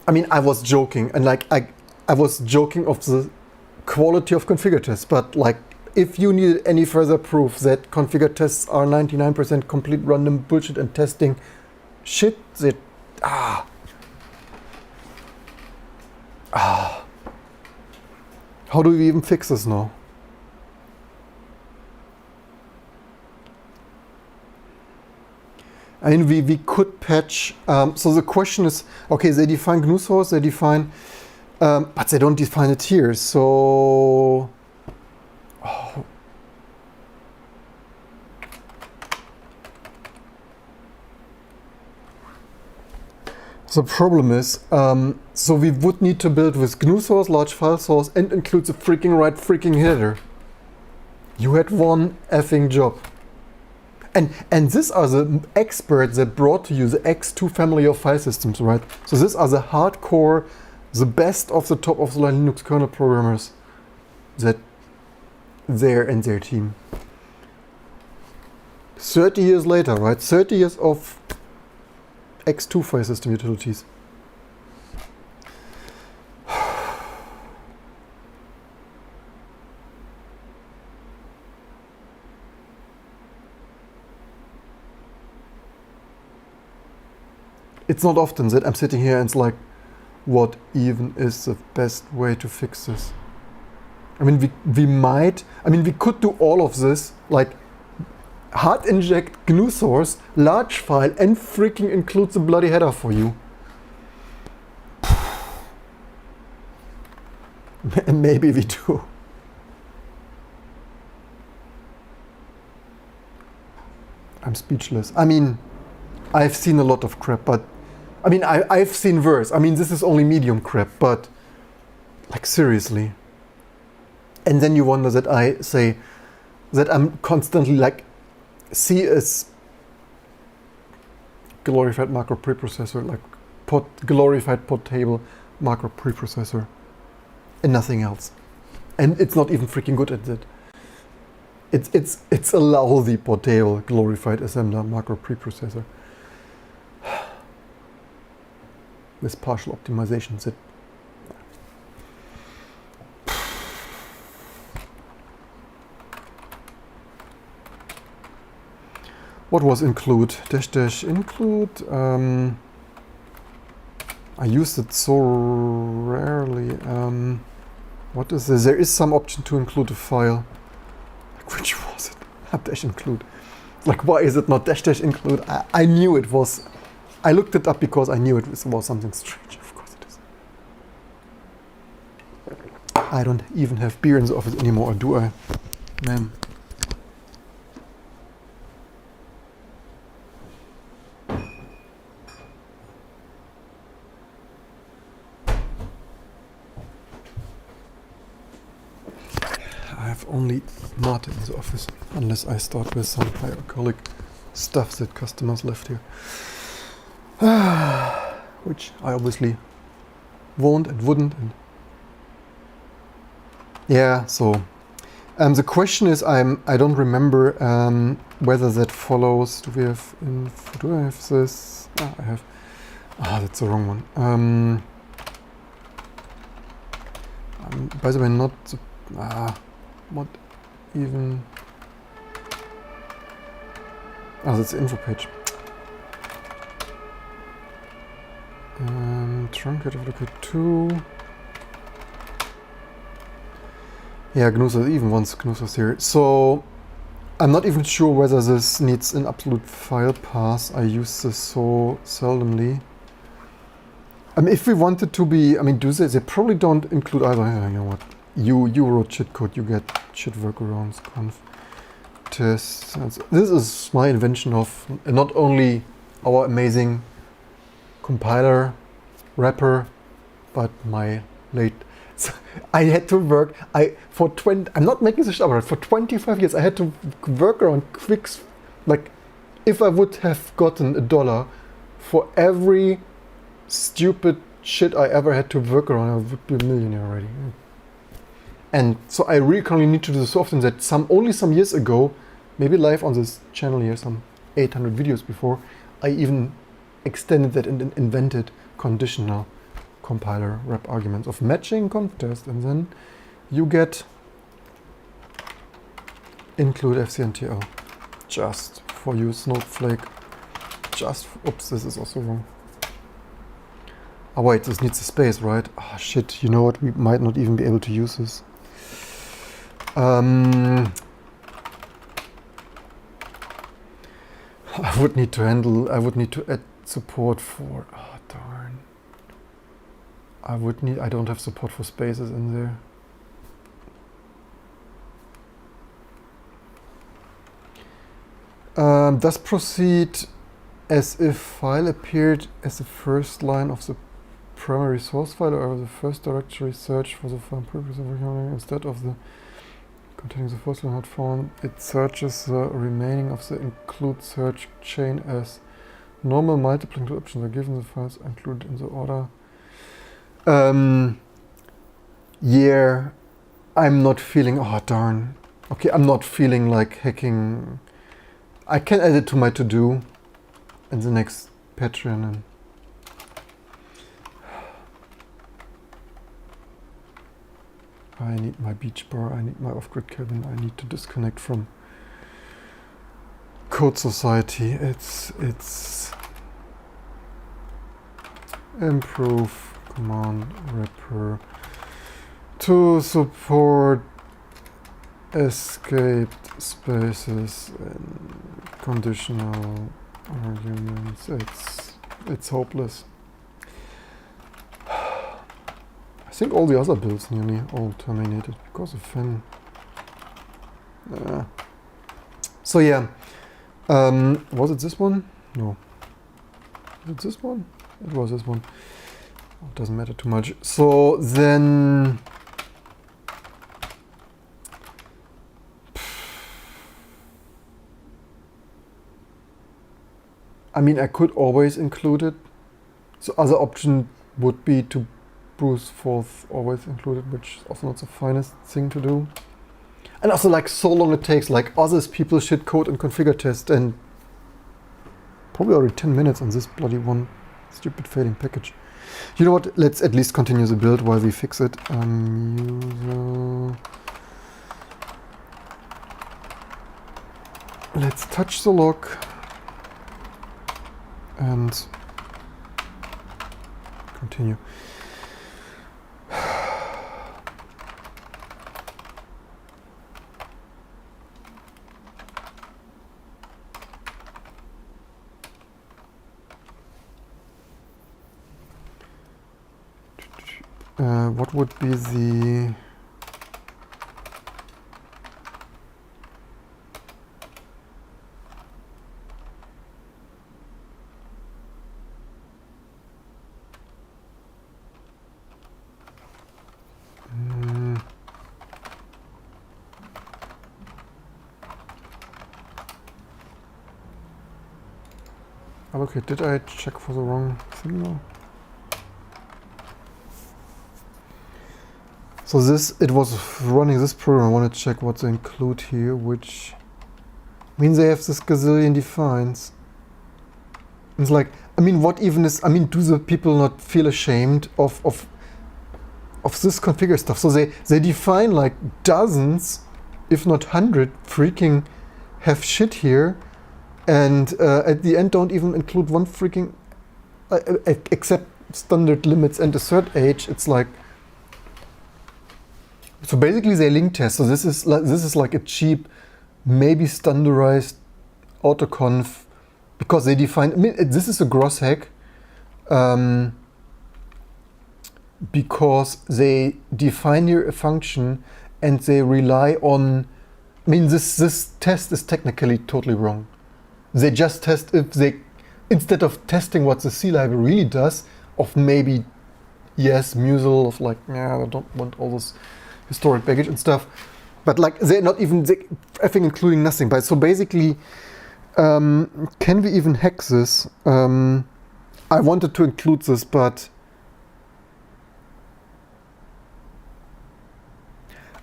I mean, I was joking, and like I was joking of the quality of configure tests, but like if you needed any further proof that configure tests are 99% complete random bullshit and testing shit, that how do we even fix this now? I mean, we could patch, so the question is, okay, they define GNU source, they define, but they don't define it here, so... Oh. The problem is, so we would need to build with GNU source, large file source, and include the freaking right freaking header. You had one effing job. And these are the experts that brought to you the X2 family of file systems, right? So these are the hardcore, the best of the top of the line Linux kernel programmers that they're and their team. 30 years later, right? 30 years of X2 file system utilities. It's not often that I'm sitting here and it's like, what even is the best way to fix this? I mean, we could do all of this, like hard inject GNU source, large file, and freaking includes the bloody header for you. Maybe we do. I'm speechless. I mean, I've seen a lot of crap, but I mean, I've seen worse. I mean, this is only medium crap, but like seriously. And then you wonder that I say that I'm constantly like, C is glorified macro preprocessor, like glorified pod table macro preprocessor, and nothing else. And it's not even freaking good at that. It's a lousy pod table glorified assembler macro preprocessor with partial optimizations. What was include? Dash include. I used it so rarely. What is this? There is some option to include a file. Like, which was it? Dash include. Like, why is it not dash include? I knew it was. I looked it up because I knew it was something strange. Of course it is. I don't even have beer in the office anymore, or do I? Ma'am. Only mate in the office, unless I start with some high alcoholic stuff that customers left here. Which I obviously won't and wouldn't. And yeah, so the question is, I don't remember whether that follows. Do we have info? Do I have this? I have. That's the wrong one. By the way, not. What even? That's the info page. Truncated replicate 2. Yeah, GNU says even once GNU says here. So I'm not even sure whether this needs an absolute file path. I use this so seldomly. I mean, if we wanted to be, I mean, they probably don't include either. You know what? You wrote shit code, you get shit workarounds, conf tests. This is my invention of not only our amazing compiler, wrapper, but my late. So I had to work. I'm not making this up. For 25 years, I had to work around quicks. Like, if I would have gotten $1 for every stupid shit I ever had to work around, I would be a millionaire already. And so I really currently need to do this so often that only some years ago, maybe live on this channel here, some 800 videos before, I even extended that and invented conditional compiler wrap arguments of matching conf test, and then you get include fcntl just for you, snowflake. Oops, this is also wrong. Oh wait, this needs a space, right? Oh shit, you know what? We might not even be able to use this. I would need to add support for, oh darn. I don't have support for spaces in there. Does proceed as if file appeared as the first line of the primary source file or the first directory search for the file purpose of instead of the containing the first line not found. It searches the remaining of the include search chain as normal. Multiple include options are given. The files included in the order. Yeah, I'm not feeling. Oh darn. Okay, I'm not feeling like hacking. I can add it to my to-do in the next Patreon. And I need my beach bar, I need my off-grid cabin, I need to disconnect from Code Society. It's improve command wrapper to support escaped spaces and conditional arguments. It's hopeless. I think all the other builds nearly all terminated because of Finn. So yeah, was it this one? No. Was it this one? It was this one. Oh, it doesn't matter too much. So then, I mean, I could always include it. So other option would be to Bruce forth always included, which is also not the finest thing to do. And also, like, so long it takes, like, others people should code and configure test, and probably already 10 minutes on this bloody one stupid failing package. You know what? Let's at least continue the build while we fix it. User. Let's touch the log and continue. What would be the okay, did I check for the wrong thing now? So this, it was running this program. I want to check what they include here, which means they have this gazillion defines. It's like, I mean, what even is, I mean, do the people not feel ashamed of this configure stuff? So they define like dozens, if not 100, freaking have shit here, and at the end don't even include one freaking, except standard limits and assert age. It's like, so basically they link test. So this is like a cheap, maybe standardized autoconf, because they define, I mean, this is a gross hack, because they define here a function and they rely on, I mean, this test is technically totally wrong. They just test if they, instead of testing what the C library really does, of maybe, yes, Musel, of like, yeah, I don't want all this historic baggage and stuff, but like they're not even, I think including nothing. But so basically, can we even hack this? I wanted to include this, but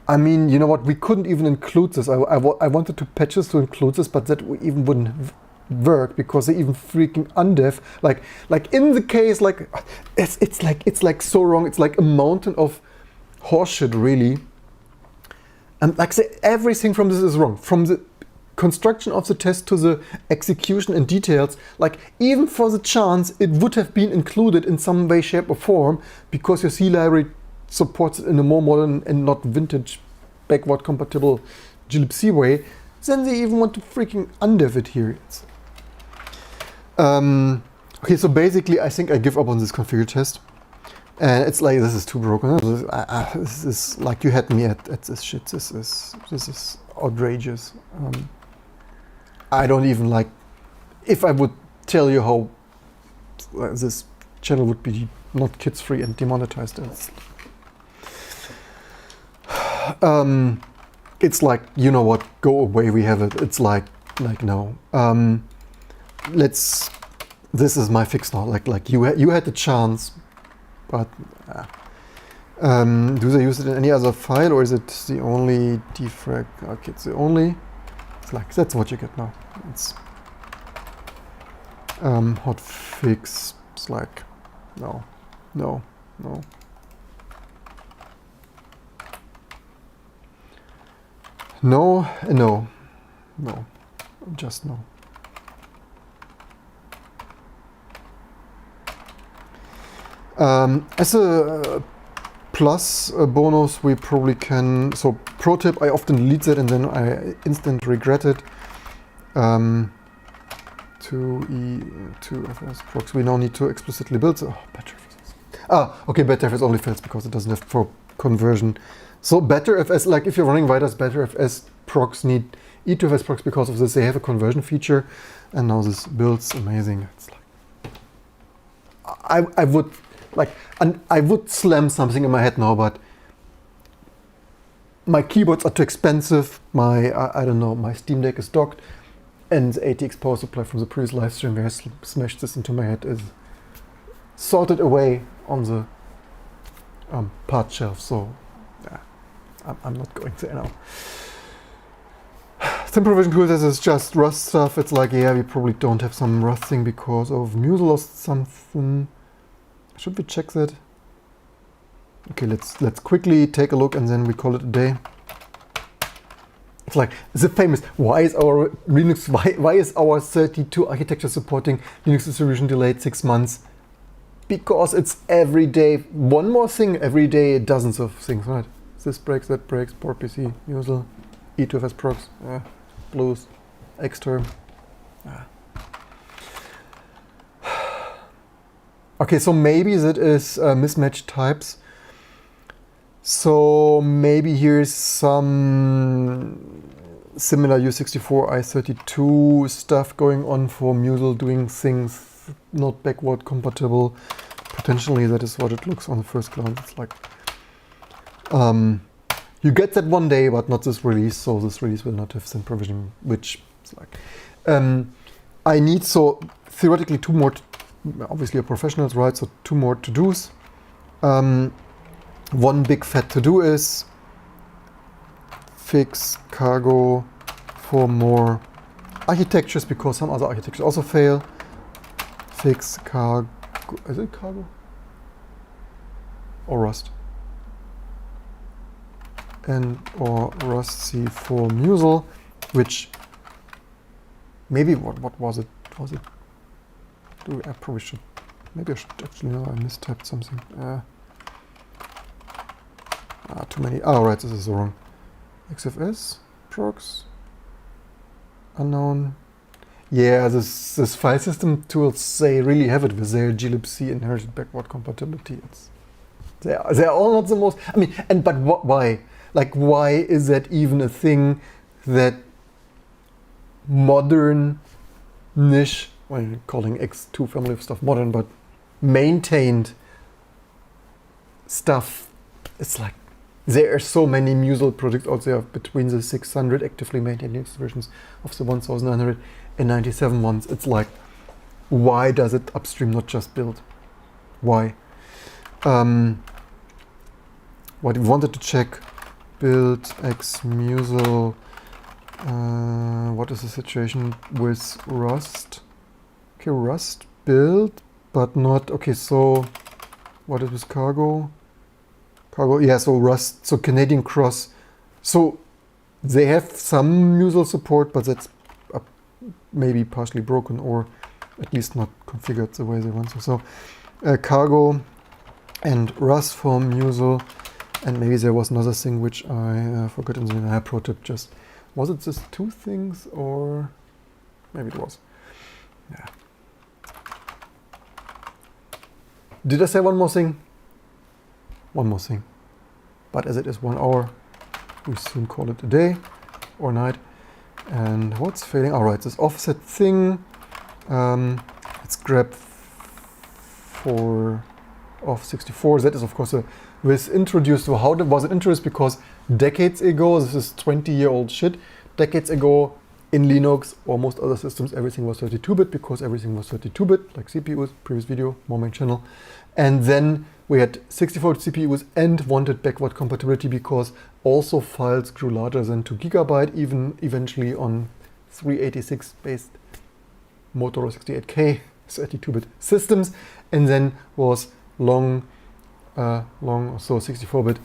I mean, you know what? We couldn't even include this. I wanted to patch this to include this, but that even wouldn't work because they even freaking undev. Like in the case, like it's like so wrong. It's like a mountain of horseshit, really. And like say, everything from this is wrong. From the construction of the test to the execution and details, like even for the chance it would have been included in some way, shape or form because your C library supports it in a more modern and not vintage backward compatible glibc way, then they even want to freaking undev it here. Okay, so basically I think I give up on this configure test. And it's like, this is too broken. This is like, you had me at this shit. This is outrageous. I don't even like, if I would tell you how this channel would be not kids free and demonetized. It's like, you know what, go away, we have it. It's like no. This is my fix now. Like you had the chance. But do they use it in any other file, or is it the only defrag? Okay, it's the only. It's like, that's what you get now. It's hotfix. It's like no. Just no. As a plus bonus, we probably can, so Pro tip, I often delete that and then I instant regret it. 2E2FS procs. We now need to explicitly build. Oh, BetterFS. Okay, BetterFS only fails because it doesn't have pro conversion. So BetterFS, like if you're running Vidas, BetterFS procs need E2FS procs because of this. They have a conversion feature, and now this builds amazing. It's like I would slam something in my head now, but my keyboards are too expensive. My I don't know. My Steam Deck is docked. And the ATX power supply from the previous live stream where I smashed this into my head is sorted away on the part shelf. So yeah, I'm not going there now. Simple provision tools is just Rust stuff. It's like, yeah, we probably don't have some Rust thing because of Muse lost something. Should we check that? Okay, let's quickly take a look and then we call it a day. It's like the famous, why is our Linux, why is our 32 architecture supporting Linux distribution delayed 6 months? Because it's every day, one more thing, every day dozens of things, right? This breaks, that breaks, PowerPC, usual, E2FS procs, blues, Xterm. Okay, so maybe that is mismatched types. So maybe here's some similar U64 i32 stuff going on for Musel doing things not backward compatible. Potentially that is what it looks on the first glance. It's like you get that one day, but not this release. So this release will not have sync provisioning, which is like I need so theoretically 2 more. Obviously, a professional's right, so 2 more to-dos. One big fat to-do is fix cargo for more architectures because some other architectures also fail. Fix cargo, is it cargo? Or Rust? And or Rust C for Musel, which maybe, what was it? I probably should, maybe I should actually know I mistyped something. Too many. Oh, right, this is wrong. XFS, procs, unknown. Yeah, this file system tools, they really have it with their glibc inherited backward compatibility. They're all not the most. I mean, but why? Like, why is that even a thing that modern niche? Well, you're calling X2 family of stuff modern, but maintained stuff. It's like there are so many Musel projects out there between the 600 actively maintained Linux versions of the 1997 ones. It's like, why does it upstream not just build? Why? What we wanted to check, build x Musel. What is the situation with Rust? Okay, Rust build, but not, okay, so what is with cargo? Cargo, yeah, so Rust, so Canadian Cross. So they have some Musel support, but that's maybe partially broken or at least not configured the way they want to. So cargo and Rust for Musel, and maybe there was another thing which I forgot in the pro tip. Just was it just 2 things or maybe it was? Yeah. Did I say one more thing? One more thing. But as it is 1 hour, we soon call it a day or night. And what's failing? All right, this offset thing. Let's grab for off64. That is, of course, was introduced. So how was it introduced? Because decades ago, this is 20-year-old shit. Decades ago, in Linux or most other systems, everything was 32-bit because everything was 32-bit, like CPUs, previous video, more main channel. And then we had 64-bit CPUs and wanted backward compatibility because also files grew larger than 2 GB, even eventually on 386-based Motorola 68K 32-bit systems. And then was long, so 64-bit,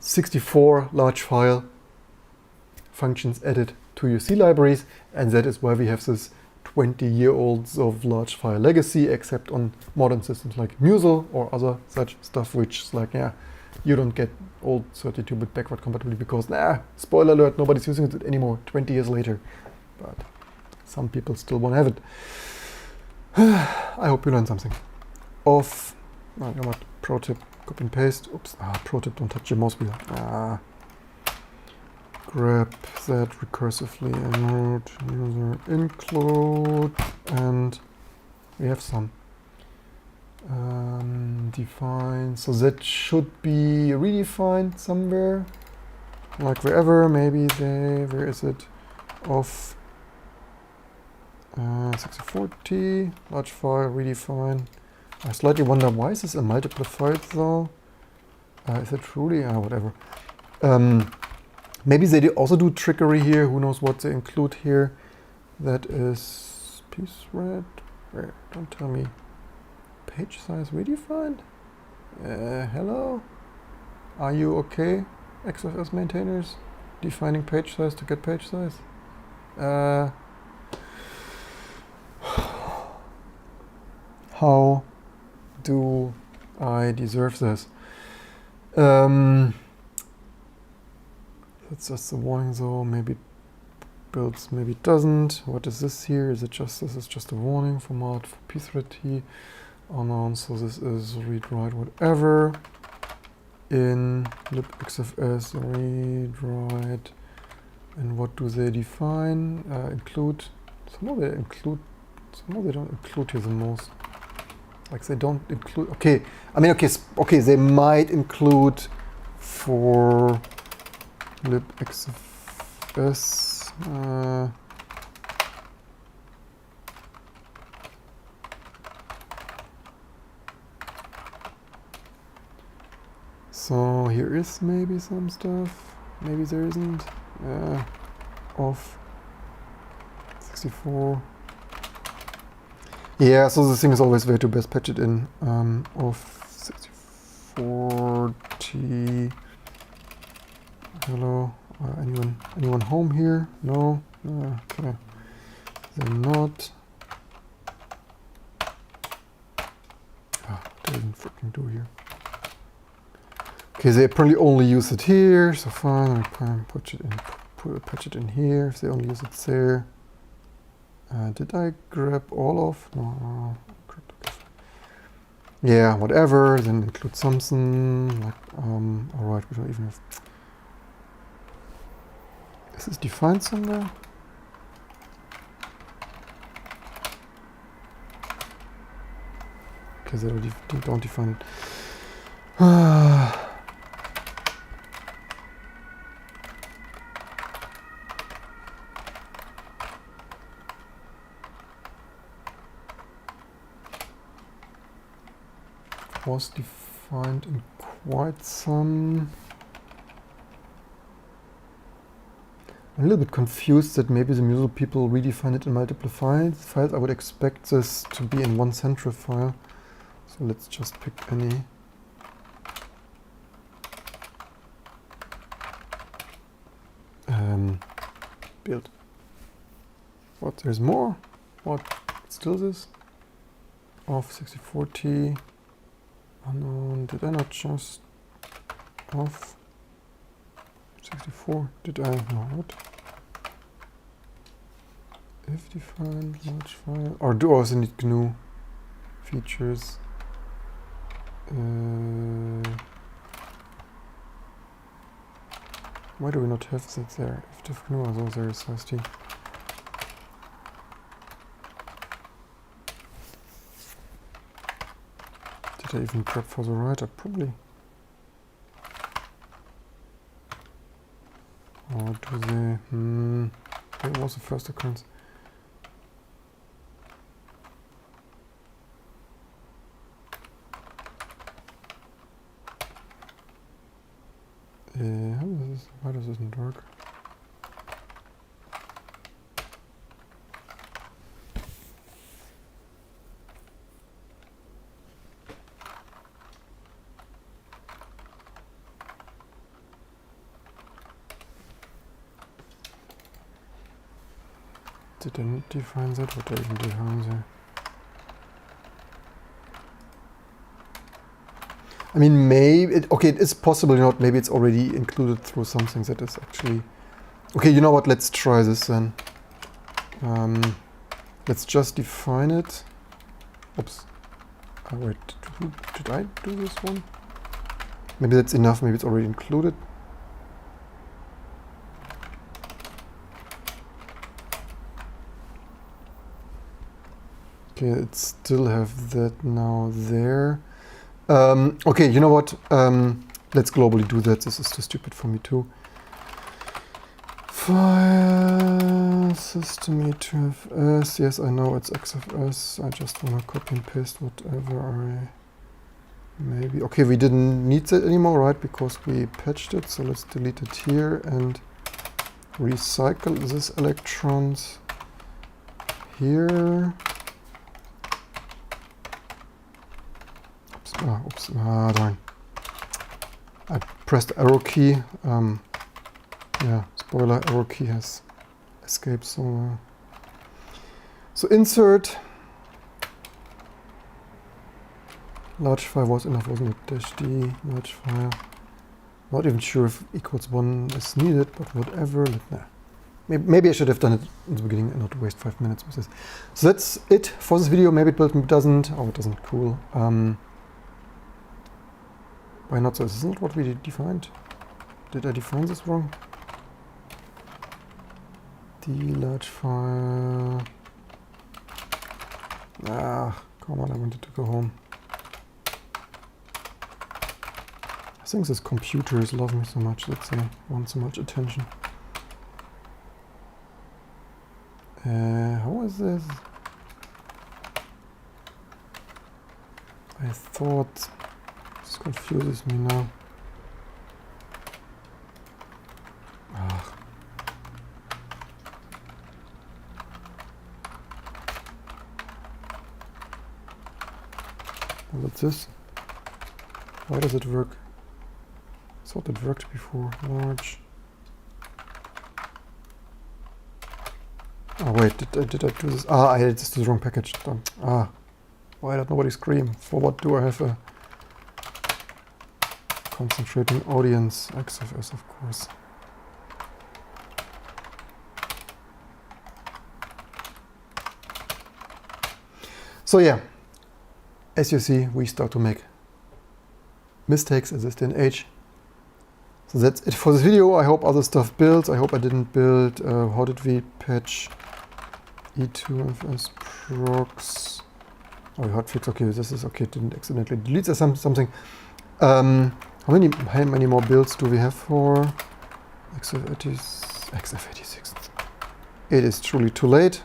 64 large file functions added to your C libraries, and that is why we have this 20-year-olds of large file legacy, except on modern systems like Musel or other such stuff, which is like, yeah, you don't get old 32-bit backward compatibility because, spoiler alert, nobody's using it anymore 20 years later. But some people still want to have it. I hope you learned something. You know what, pro tip, copy and paste. Oops, pro tip, don't touch your mouse wheel. Grab that recursively and root user include, and we have some. Define, so that should be redefined somewhere, like wherever, maybe there, where is it, of 6040, large file, redefine. I slightly wonder why is this a multiple file though? Is it truly, whatever. Maybe they also do trickery here, who knows what they include here. That is piece red, where, don't tell me. Page size redefined? Hello? Are you okay, XFS maintainers? Defining page size to get page size? How do I deserve this? That's just a warning though, maybe it builds, maybe it doesn't. What is this here? Is it just, this is just a warning format for pthread. Unknown, so this is read write whatever in libxfs read write, and what do they define? Include. Somehow they include, somehow they don't include here the most. Like they don't include. Okay, I mean, okay, they might include for libxfs. So here is maybe some stuff, maybe there isn't, of 64. Yeah, so the thing is always where to best patch it in, of 6040. Hello, anyone home here? No, okay, they're not. Doesn't freaking do here. Okay, they apparently only use it here, so fine. I can patch it in here if they only use it there. Did I grab all of? No. Yeah, whatever. Then include something like. All right, we don't even have. Is this defined somewhere? Okay, they don't define it. Was defined in quite some. I'm a little bit confused that maybe the Musel people redefined it in multiple files. I would expect this to be in one central file. So let's just pick any. Build. What? There's more? What? Still this? Of 6040. Unknown. Did I not just off 64? Did I? No, what? If defined large file. Or do I also need GNU features? Why do we not have that there? If diff GNU are those very thirsty. Did I even prep for the writer? Probably. Or do they? That was the first occurrence. Why does this not work? Did I not define that? What did I even define there? I mean, maybe, okay, it is possible, you know, maybe it's already included through something that is actually, okay, you know what, let's try this then. Let's just define it. Oops. Oh, wait, did I do this one? Maybe that's enough, maybe it's already included. Okay, it still have that now there. Okay, you know what? Let's globally do that. This is too stupid for me too. File system E2FS. Yes, I know it's XFS. I just want to copy and paste whatever I maybe. Okay, we didn't need that anymore, right? Because we patched it. So let's delete it here and recycle this electrons here. Oops, darn. I pressed the arrow key. Yeah, spoiler, arrow key has escaped somewhere. So insert. Large file was enough, wasn't it? Dash D, large file. Not even sure if equals 1 is needed, but whatever. Nah. Maybe I should have done it in the beginning and not waste 5 minutes with this. So that's it for this video. Maybe it built, maybe it doesn't. Oh, it doesn't. Cool. Why not so? This isn't what we defined. Did I define this wrong? D large file. Ah, come on, I wanted to go home. I think this computers love me so much that they want so much attention. How is this? I thought this confuses me now. Ah. What's this? Why does it work? I thought it worked before. Large. Oh wait, did I do this? Ah, I added this to the wrong package. Done. Ah, why did nobody scream? For what do I have a concentrating audience? XFS, of course. So yeah, as you see, we start to make mistakes at this day and age. So that's it for this video. I hope other stuff builds. I hope I didn't build. How did we patch E2FS procs? Oh, hotfix. Okay, this is okay. Didn't accidentally delete something. How many more builds do we have for XF86? It is truly too late.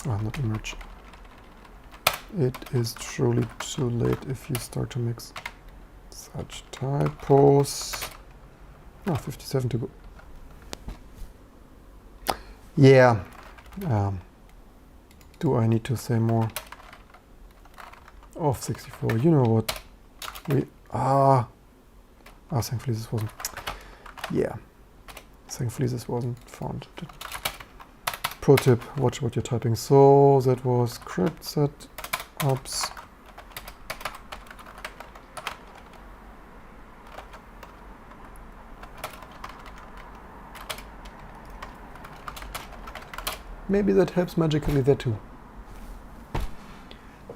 Oh, not emerge. It is truly too late if you start to mix such typos. Ah, 57 to go. Yeah. Do I need to say more? Of 64. You know what? Thankfully this wasn't. Yeah. Thankfully this wasn't found. Pro tip, watch what you're typing. So that was crypt setups. Maybe that helps magically there too.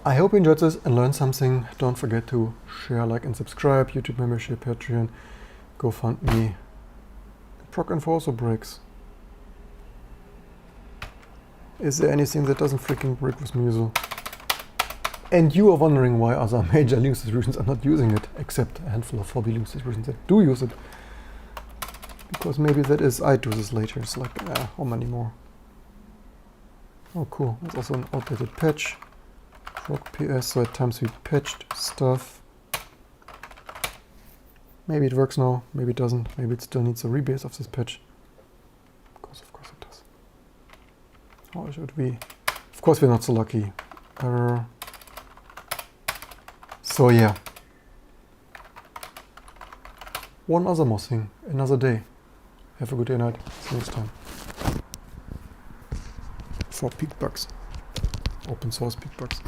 I hope you enjoyed this and learned something. Don't forget to share, like and subscribe. YouTube membership, Patreon, GoFundMe. Proc Info also breaks. Is there anything that doesn't freaking break with Musel? And you are wondering why other major Linux distributions are not using it, except a handful of 4B Linux distributions that do use it. Because maybe that is, I do this later. It's like, how many more? Oh cool, there's also an outdated patch. Proc PS, so at times we patched stuff. Maybe it works now, maybe it doesn't. Maybe it still needs a rebase of this patch. Because of course it does. How should we? Of course we're not so lucky. Error. So yeah. One other more thing, another day. Have a good day, night. See you next time. For peak bugs. Open source peak bugs.